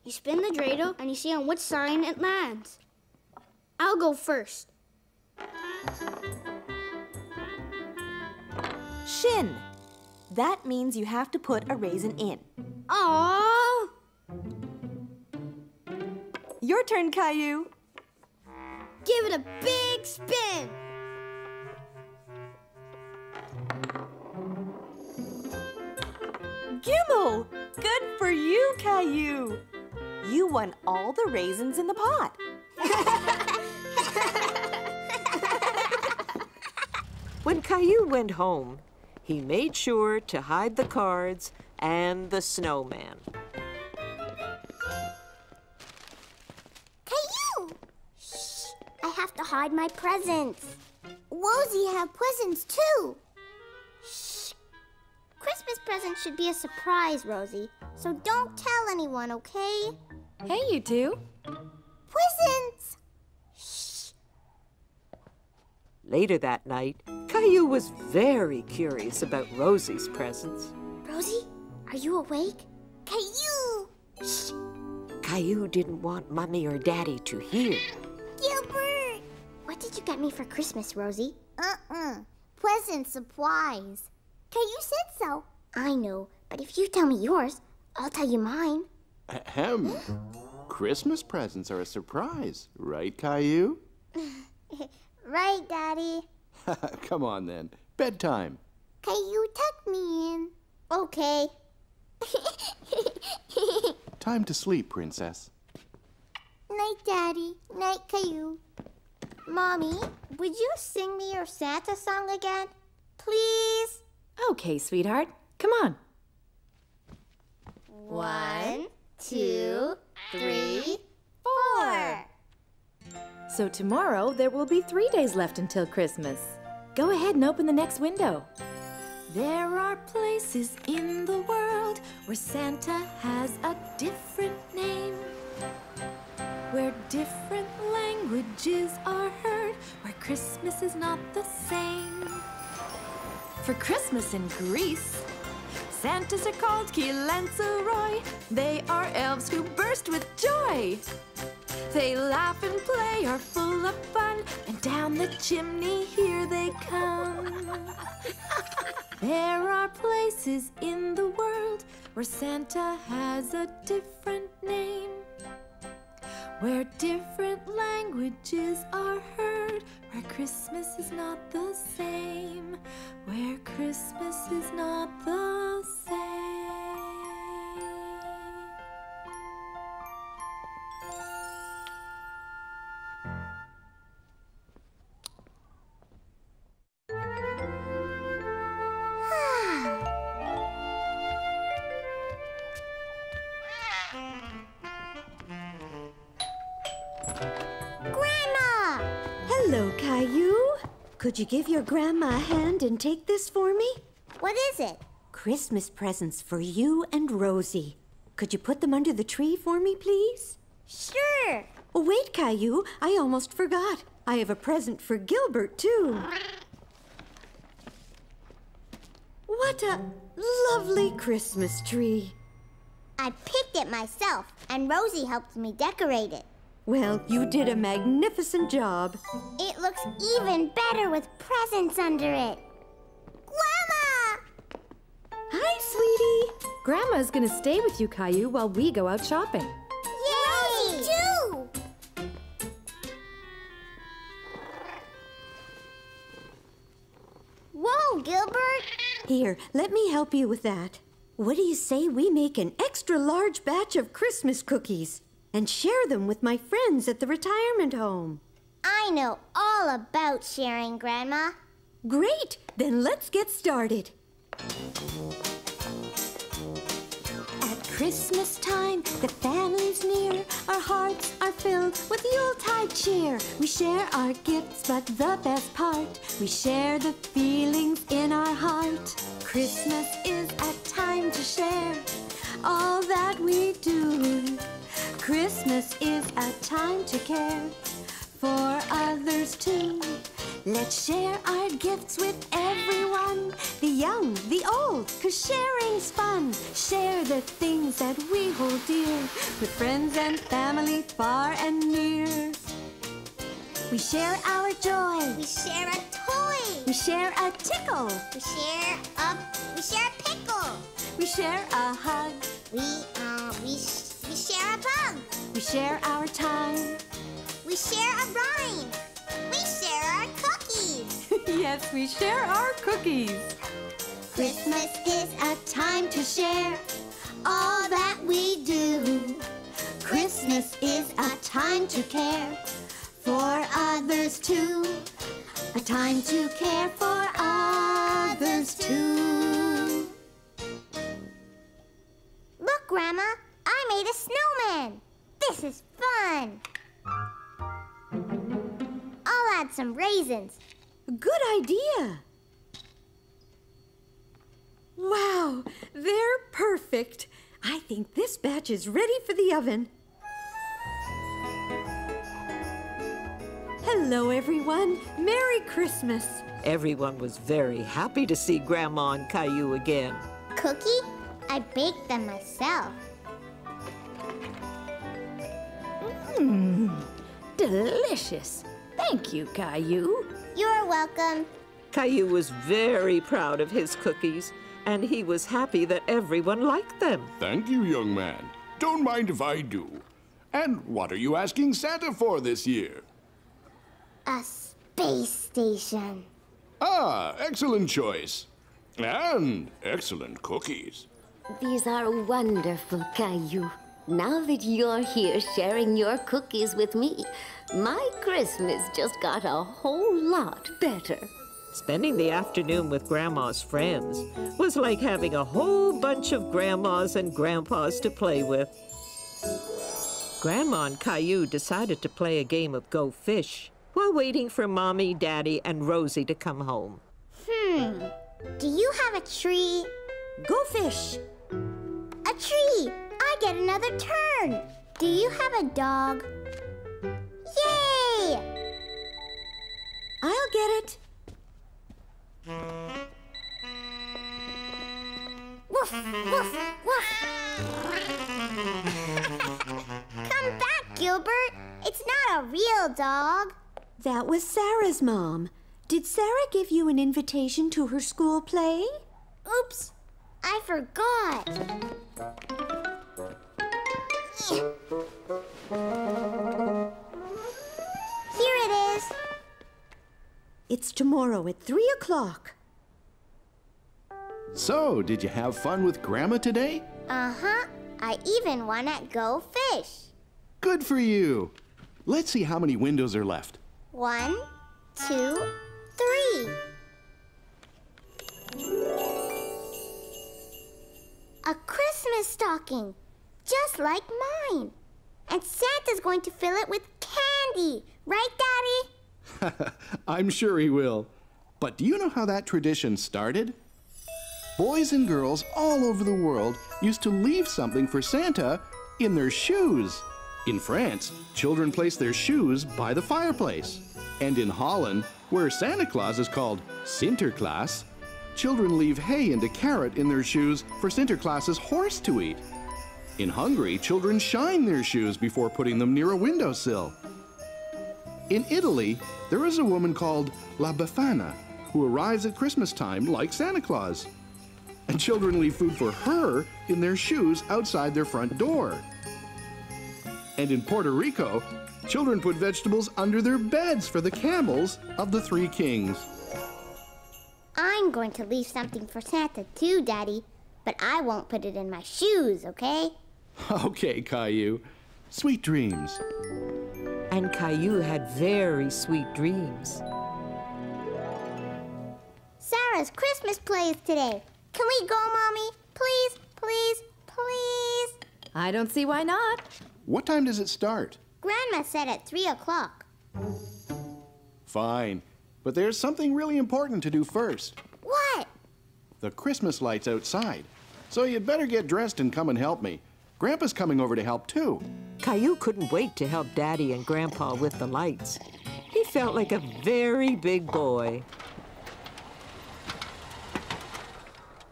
You spin the dreidel and you see on which sign it lands. I'll go first. Shin. That means you have to put a raisin in. Aww! Your turn, Caillou. Give it a big spin. Gimel! Good for you, Caillou. You won all the raisins in the pot. When Caillou went home, he made sure to hide the cards and the snowman. Caillou! Shh! I have to hide my presents. Rosie have presents too. Shh! Christmas presents should be a surprise, Rosie. So don't tell anyone, okay? Hey, you two. Presents! Shh! Later that night, Caillou was very curious about Rosie's presents. Rosie, are you awake? Caillou! Shh! Caillou didn't want Mommy or Daddy to hear. Gilbert! What did you get me for Christmas, Rosie? Present surprise. Caillou said so. I know, but if you tell me yours, I'll tell you mine. Ahem. Christmas presents are a surprise, right, Caillou? Right, Daddy. Come on, then. Bedtime. Caillou, tuck me in. Okay. Time to sleep, Princess. Night, Daddy. Night, Caillou. Mommy, would you sing me your Santa song again? Please? Okay, sweetheart. Come on. 1, 2, 3, 4. So tomorrow, there will be 3 days left until Christmas. Go ahead and open the next window. There are places in the world where Santa has a different name, where different languages are heard, where Christmas is not the same. For Christmas in Greece, Santas are called Kilentzeroi. They are elves who burst with joy. They laugh and play, are full of fun, and down the chimney here they come. There are places in the world where Santa has a different name, where different languages are heard, where Christmas is not the same, where Christmas is not the same. Grandma! Hello, Caillou. Could you give your grandma a hand and take this for me? What is it? Christmas presents for you and Rosie. Could you put them under the tree for me, please? Sure. Oh, wait, Caillou. I almost forgot. I have a present for Gilbert, too. What a lovely Christmas tree. I picked it myself, and Rosie helped me decorate it. Well, you did a magnificent job. It looks even better with presents under it. Grandma! Hi, sweetie. Grandma's gonna stay with you, Caillou, while we go out shopping. Yay! Rosie, too! Whoa, Gilbert! Here, let me help you with that. What do you say we make an extra large batch of Christmas cookies and share them with my friends at the retirement home? I know all about sharing, Grandma. Great! Then let's get started. At Christmas time, the family's near. Our hearts are filled with Yuletide cheer. We share our gifts, but the best part, we share the feelings in our heart. Christmas is a time to share all that we do. Christmas is a time to care for others too. Let's share our gifts with everyone, The young, the old. 'cause sharing's fun. Share the things that we hold dear with friends and family far and near. We share our joy. We share a toy. We share a tickle. We share a pickle. We share a hug. We share a bug. We share our time. We share a rhyme. We share our cookies. Yes, we share our cookies. Christmas is a time to share all that we do. Christmas is a time to care for others too. A time to care for others too. Look, Grandma, I made a snowman. This is fun. I'll add some raisins. Good idea. Wow, they're perfect. I think this batch is ready for the oven. Hello, everyone. Merry Christmas. Everyone was very happy to see Grandma and Caillou again. Cookie? I baked them myself. Delicious. Thank you, Caillou. You're welcome. Caillou was very proud of his cookies, and he was happy that everyone liked them. Thank you, young man. Don't mind if I do. And what are you asking Santa for this year? A space station. Ah, excellent choice. And excellent cookies. These are wonderful, Caillou. Now that you're here sharing your cookies with me, my Christmas just got a whole lot better. Spending the afternoon with Grandma's friends was like having a whole bunch of grandmas and grandpas to play with. Grandma and Caillou decided to play a game of Go Fish while waiting for Mommy, Daddy, and Rosie to come home. Do you have a tree? Go fish. A tree! I get another turn. Do you have a dog? Yay! I'll get it. Woof, woof, woof. Come back, Gilbert. It's not a real dog. That was Sarah's mom. Did Sarah give you an invitation to her school play? Oops, I forgot. Here it is. It's tomorrow at 3 o'clock. So, did you have fun with Grandma today? Uh-huh. I even won at Go Fish. Good for you. Let's see how many windows are left. 1, 2, 3. A Christmas stocking, just like mine. And Santa's going to fill it with candy. Right, Daddy? I'm sure he will. But do you know how that tradition started? Boys and girls all over the world used to leave something for Santa in their shoes. In France, children place their shoes by the fireplace. And in Holland, where Santa Claus is called Sinterklaas, children leave hay and a carrot in their shoes for Sinterklaas's horse to eat. In Hungary, children shine their shoes before putting them near a windowsill. In Italy, there is a woman called La Befana who arrives at Christmas time like Santa Claus. And children leave food for her in their shoes outside their front door. And in Puerto Rico, children put vegetables under their beds for the camels of the three kings. I'm going to leave something for Santa too, Daddy. But I won't put it in my shoes, okay? Okay, Caillou. Sweet dreams. And Caillou had very sweet dreams. Sarah's Christmas play is today. Can we go, Mommy? Please, please, please? I don't see why not. What time does it start? Grandma said at 3 o'clock. Fine. But there's something really important to do first. What? The Christmas lights outside. So you'd better get dressed and come and help me. Grandpa's coming over to help too. Caillou couldn't wait to help Daddy and Grandpa with the lights. He felt like a very big boy.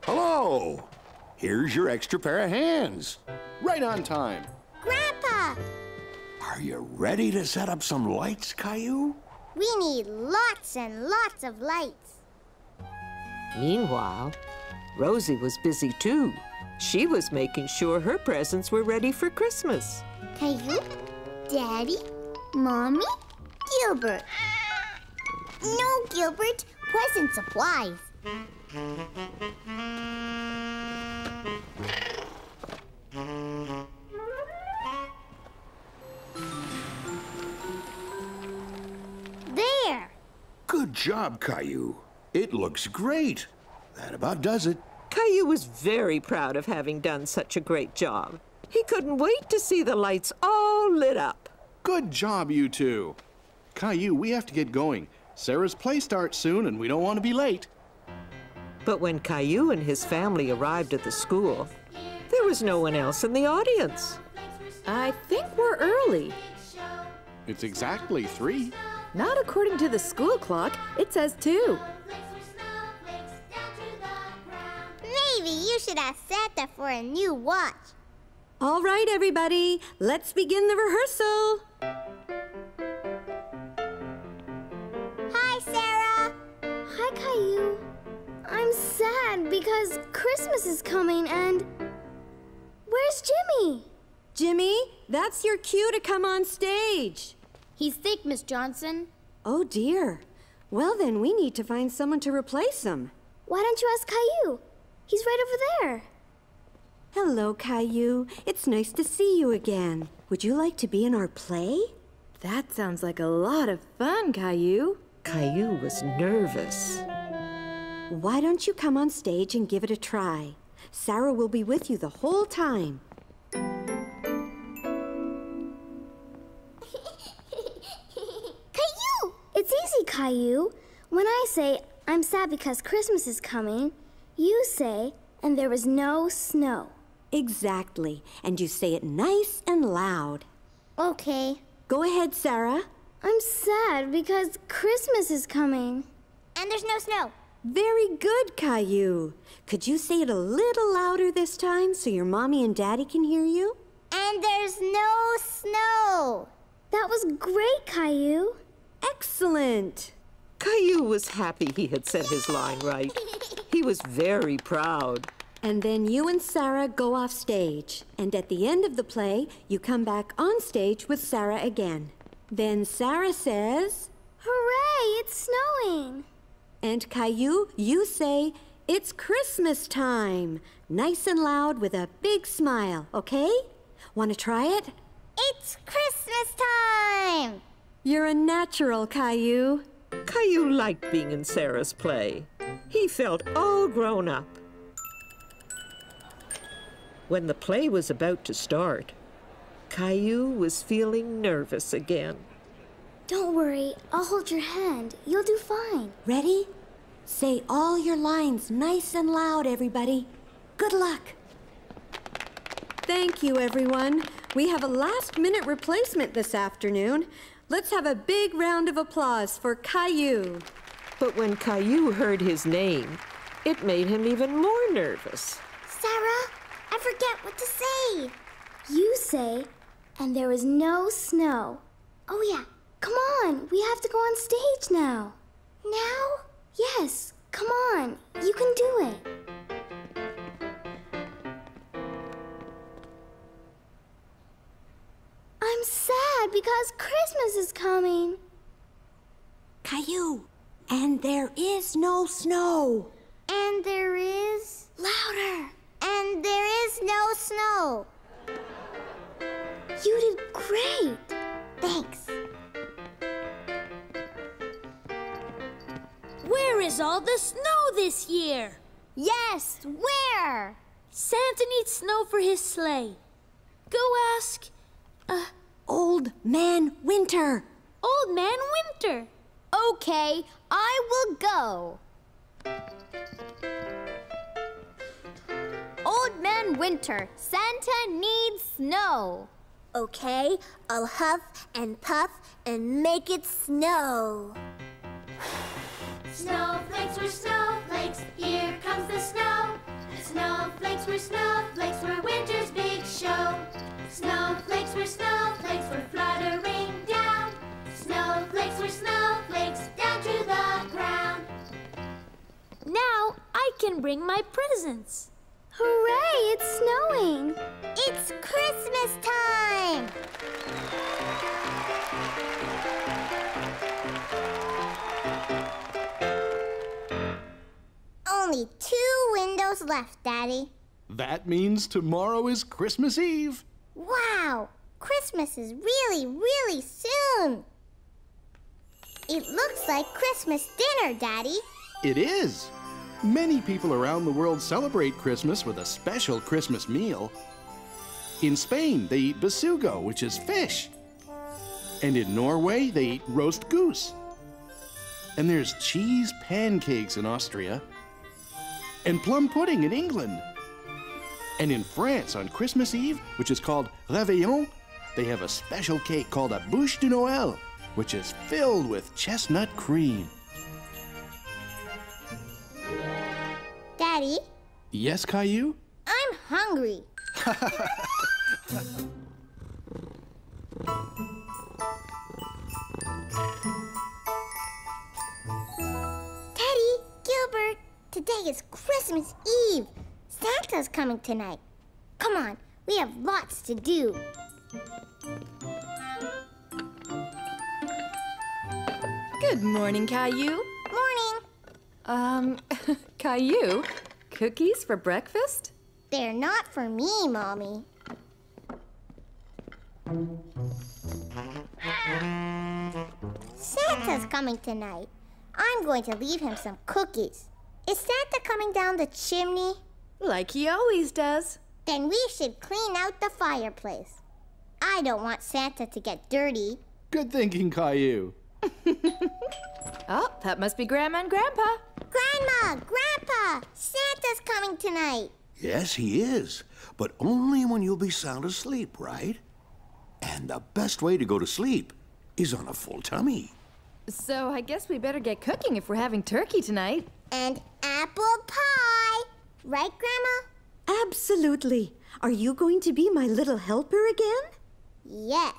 Hello! Here's your extra pair of hands. Right on time. Grandpa! Are you ready to set up some lights, Caillou? We need lots and lots of lights. Meanwhile, Rosie was busy too. She was making sure her presents were ready for Christmas. Caillou, Daddy, Mommy, Gilbert. No, Gilbert, present supplies. There. Good job, Caillou. It looks great. That about does it. Caillou was very proud of having done such a great job. He couldn't wait to see the lights all lit up. Good job, you two. Caillou, we have to get going. Sarah's play starts soon and we don't want to be late. But when Caillou and his family arrived at the school, there was no one else in the audience. I think we're early. It's exactly 3. Not according to the school clock. It says 2. Maybe you should ask Santa for a new watch. All right, everybody, let's begin the rehearsal. Hi, Sarah. Hi, Caillou. I'm sad because Christmas is coming and... Where's Jimmy? Jimmy, that's your cue to come on stage. He's sick, Miss Johnson. Oh, dear. Well, then we need to find someone to replace him. Why don't you ask Caillou? He's right over there. Hello, Caillou. It's nice to see you again. Would you like to be in our play? That sounds like a lot of fun, Caillou. Caillou was nervous. Why don't you come on stage and give it a try? Sarah will be with you the whole time. Caillou! It's easy, Caillou. When I say, I'm sad because Christmas is coming, you say, and there was no snow. Exactly. And you say it nice and loud. Okay. Go ahead, Sarah. I'm sad because Christmas is coming. And there's no snow. Very good, Caillou. Could you say it a little louder this time so your mommy and daddy can hear you? And there's no snow. That was great, Caillou. Excellent. Caillou was happy he had said his line right. He was very proud. And then you and Sarah go off stage. And at the end of the play, you come back on stage with Sarah again. Then Sarah says, Hooray, it's snowing. And Caillou, you say, it's Christmas time. Nice and loud with a big smile, okay? Want to try it? It's Christmas time. You're a natural, Caillou. Caillou liked being in Sarah's play. He felt all grown up. When the play was about to start, Caillou was feeling nervous again. Don't worry, I'll hold your hand. You'll do fine. Ready? Say all your lines nice and loud, everybody. Good luck. Thank you, everyone. We have a last-minute replacement this afternoon. Let's have a big round of applause for Caillou. But when Caillou heard his name, it made him even more nervous. Sarah, I forget what to say. You say, and there was no snow. Oh, yeah. Come on, we have to go on stage now. Now? Yes, come on, you can do it. I'm sad because Christmas is coming. Caillou, and there is no snow. And there is... Louder. And there is no snow. You did great. Thanks. Where is all the snow this year? Yes, where? Santa needs snow for his sleigh. Go ask... Old Man Winter. Old Man Winter. Okay, I will go. Old Old Man Winter, Santa needs snow. Okay, I'll huff and puff and make it snow. Snowflakes were snowflakes, here comes the snow. Snowflakes were snowflakes for winter's big show. Snowflakes were fluttering down. Snowflakes were snowflakes down to the ground. Now I can bring my presents. Hooray, it's snowing! It's Christmas time! Only 2 windows left, Daddy. That means tomorrow is Christmas Eve. Wow! Christmas is really, really soon! It looks like Christmas dinner, Daddy. It is. Many people around the world celebrate Christmas with a special Christmas meal. In Spain, they eat besugo, which is fish. And in Norway, they eat roast goose. And there's cheese pancakes in Austria. And plum pudding in England. And in France, on Christmas Eve, which is called Réveillon, they have a special cake called a bûche de Noël, which is filled with chestnut cream. Daddy? Yes, Caillou? I'm hungry. Teddy, Gilbert, today is Christmas Eve. Santa's coming tonight. Come on, we have lots to do. Good morning, Caillou. Morning. Caillou, cookies for breakfast? They're not for me, Mommy. Santa's coming tonight. I'm going to leave him some cookies. Is Santa coming down the chimney? Like he always does. Then we should clean out the fireplace. I don't want Santa to get dirty. Good thinking, Caillou. Oh, that must be Grandma and Grandpa. Grandma, Grandpa, Santa's coming tonight. Yes, he is, but only when you'll be sound asleep, right? And the best way to go to sleep is on a full tummy. So I guess we better get cooking if we're having turkey tonight. And apple pie. Right, Grandma? Absolutely. Are you going to be my little helper again? Yes.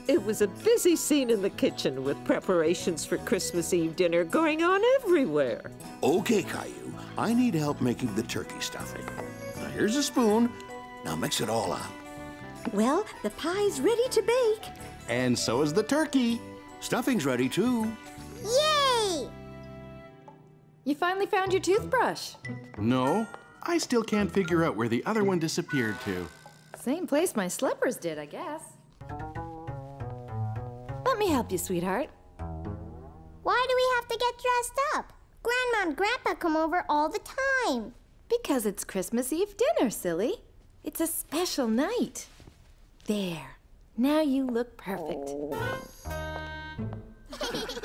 It was a busy scene in the kitchen with preparations for Christmas Eve dinner going on everywhere. Okay, Caillou, I need help making the turkey stuffing. Now here's a spoon. Now mix it all up. Well, the pie's ready to bake. And so is the turkey. Stuffing's ready too. Yay! You finally found your toothbrush. No, I still can't figure out where the other one disappeared to. Same place my slippers did, I guess. Let me help you, sweetheart. Why do we have to get dressed up? Grandma and Grandpa come over all the time. Because it's Christmas Eve dinner, silly. It's a special night. There. Now you look perfect.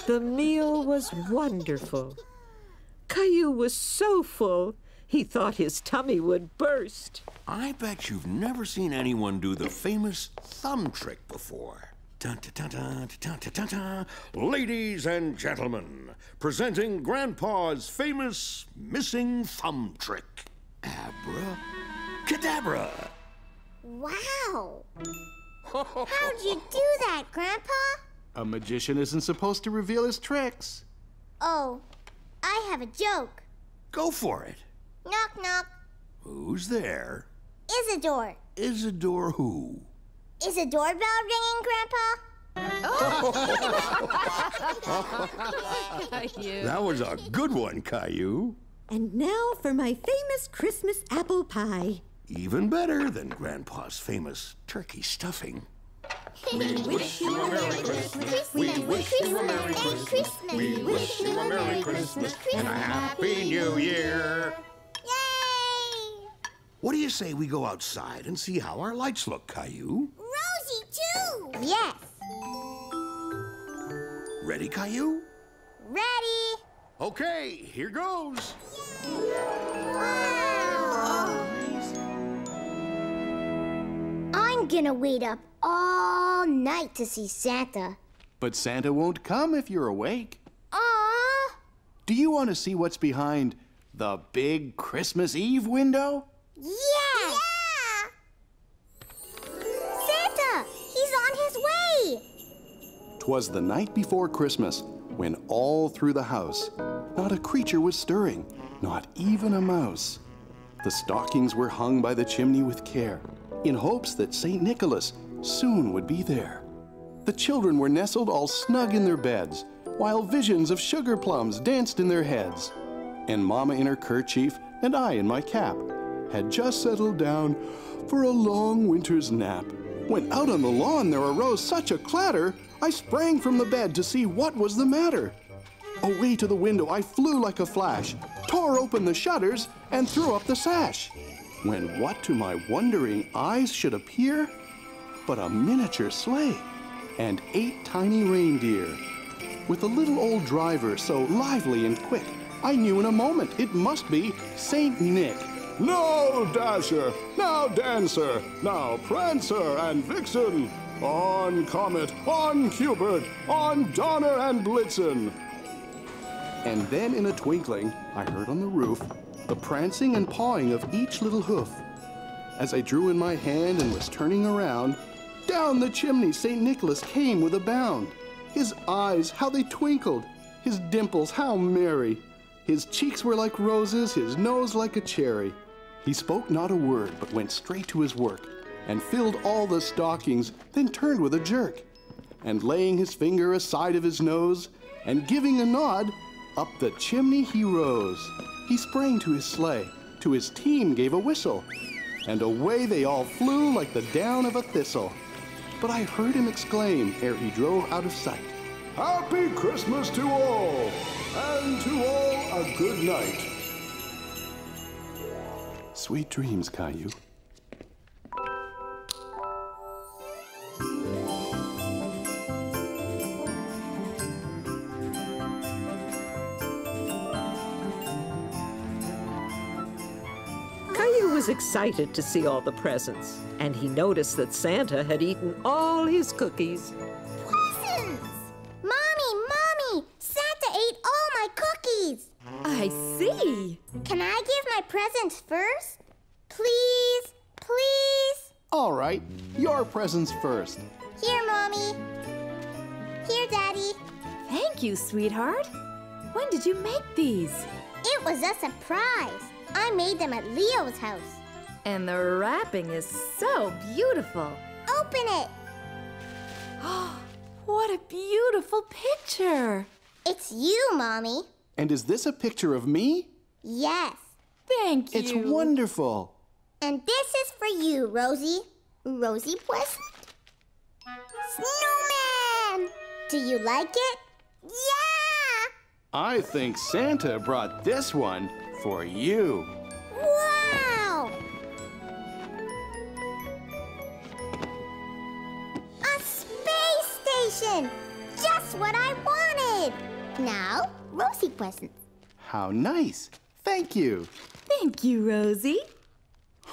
The meal was wonderful. Caillou was so full, he thought his tummy would burst. I bet you've never seen anyone do the famous thumb trick before. Dun, dun, dun, dun, dun, dun, dun. Ladies and gentlemen, presenting Grandpa's famous missing thumb trick. Abracadabra. Wow. How'd you do that, Grandpa? A magician isn't supposed to reveal his tricks. Oh, I have a joke. Go for it. Knock, knock. Who's there? Isidore. Isidore who? Is a doorbell ringing, Grandpa? That was a good one, Caillou. And now for my famous Christmas apple pie. Even better than Grandpa's famous turkey stuffing. We wish you a Merry Christmas. We wish you a Merry Christmas. We wish you a Merry Christmas and a Happy New Year. Yay! What do you say we go outside and see how our lights look, Caillou? Rosie, too! Yes. Ready, Caillou? Ready. Okay, here goes. Yay! I'm gonna wait up all night to see Santa. But Santa won't come if you're awake. Aww! Do you want to see what's behind the big Christmas Eve window? Yeah! Santa! He's on his way! 'Twas the night before Christmas, when all through the house, not a creature was stirring, not even a mouse. The stockings were hung by the chimney with care, in hopes that St. Nicholas soon would be there. The children were nestled all snug in their beds, while visions of sugar plums danced in their heads. And Mama in her kerchief and I in my cap had just settled down for a long winter's nap, when out on the lawn there arose such a clatter, I sprang from the bed to see what was the matter. Away to the window I flew like a flash, tore open the shutters, and threw up the sash. When what to my wondering eyes should appear but a miniature sleigh and 8 tiny reindeer, with a little old driver so lively and quick, I knew in a moment it must be Saint Nick. Now Dasher, now Dancer, now Prancer and Vixen, on Comet, on Cupid, on Donner and Blitzen. And then in a twinkling, I heard on the roof the prancing and pawing of each little hoof. As I drew in my hand and was turning around, down the chimney St. Nicholas came with a bound. His eyes, how they twinkled, his dimples, how merry. His cheeks were like roses, his nose like a cherry. He spoke not a word, but went straight to his work, and filled all the stockings, then turned with a jerk. And laying his finger aside of his nose, and giving a nod, up the chimney he rose. He sprang to his sleigh, to his team gave a whistle, and away they all flew like the down of a thistle. But I heard him exclaim, ere he drove out of sight, Happy Christmas to all, and to all a good night. Sweet dreams, Caillou. Caillou was excited to see all the presents, and he noticed that Santa had eaten all his cookies. Presents! Mommy! Santa ate all my cookies! I see. Can I give my presents first? Please? All right, your presents first. Here, Mommy. Here, Daddy. Thank you, sweetheart. When did you make these? It was a surprise. I made them at Leo's house. And the wrapping is so beautiful. Open it. What a beautiful picture. It's you, Mommy. And is this a picture of me? Yes. Thank you. It's wonderful. And this is for you, Rosie. Rosie present? Snowman! Do you like it? Yeah! I think Santa brought this one for you. Wow! A space station! Just what I wanted! Now, Rosie presents. How nice. Thank you. Thank you, Rosie.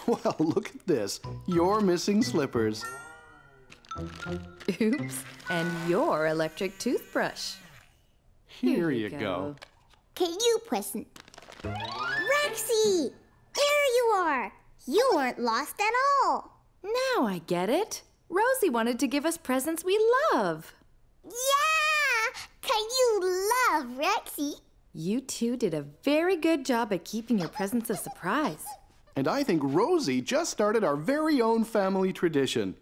Well, look at this. You're missing slippers. Oops. And your electric toothbrush. Here you go. Caillou present. Rexy! There you are! You weren't lost at all. Now I get it. Rosie wanted to give us presents we love. Yeah! Caillou love Rexy. You two did a very good job at keeping your presents a surprise. And I think Rosie just started our very own family tradition.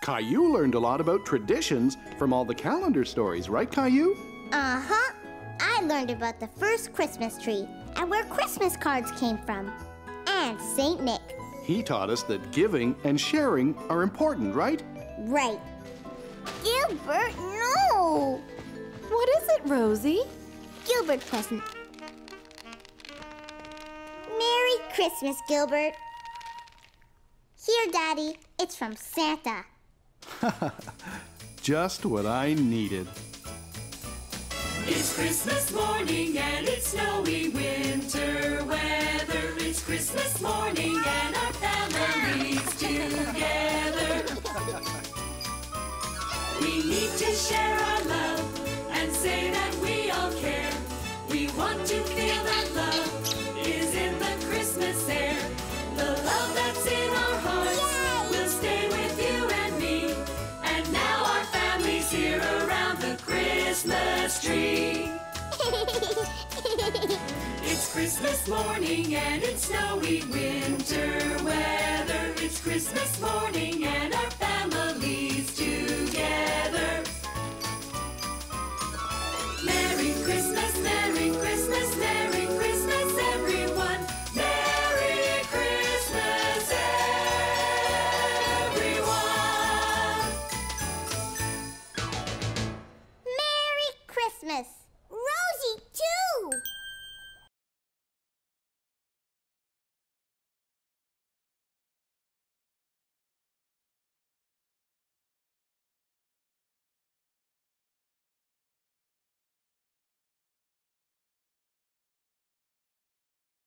Caillou learned a lot about traditions from all the calendar stories, right, Caillou? Uh-huh. I learned about the first Christmas tree and where Christmas cards came from. And St. Nick. He taught us that giving and sharing are important, right? Right. Gilbert, no! What is it, Rosie? Gilbert present. Merry Christmas, Gilbert. Here, Daddy. It's from Santa. Just what I needed. It's Christmas morning and it's snowy winter weather. It's It's Christmas morning and our family's together. We need to share our love and say that we all care. We want to feel that love is in the Christmas air. The love that's in our hearts will stay with you and me. And now our family's here around the Christmas tree. It's Christmas morning and it's snowy winter weather. It's Christmas morning and our family's together. Merry Christmas, Merry Christmas, Merry Christmas, everyone. Merry Christmas, everyone. Merry Christmas.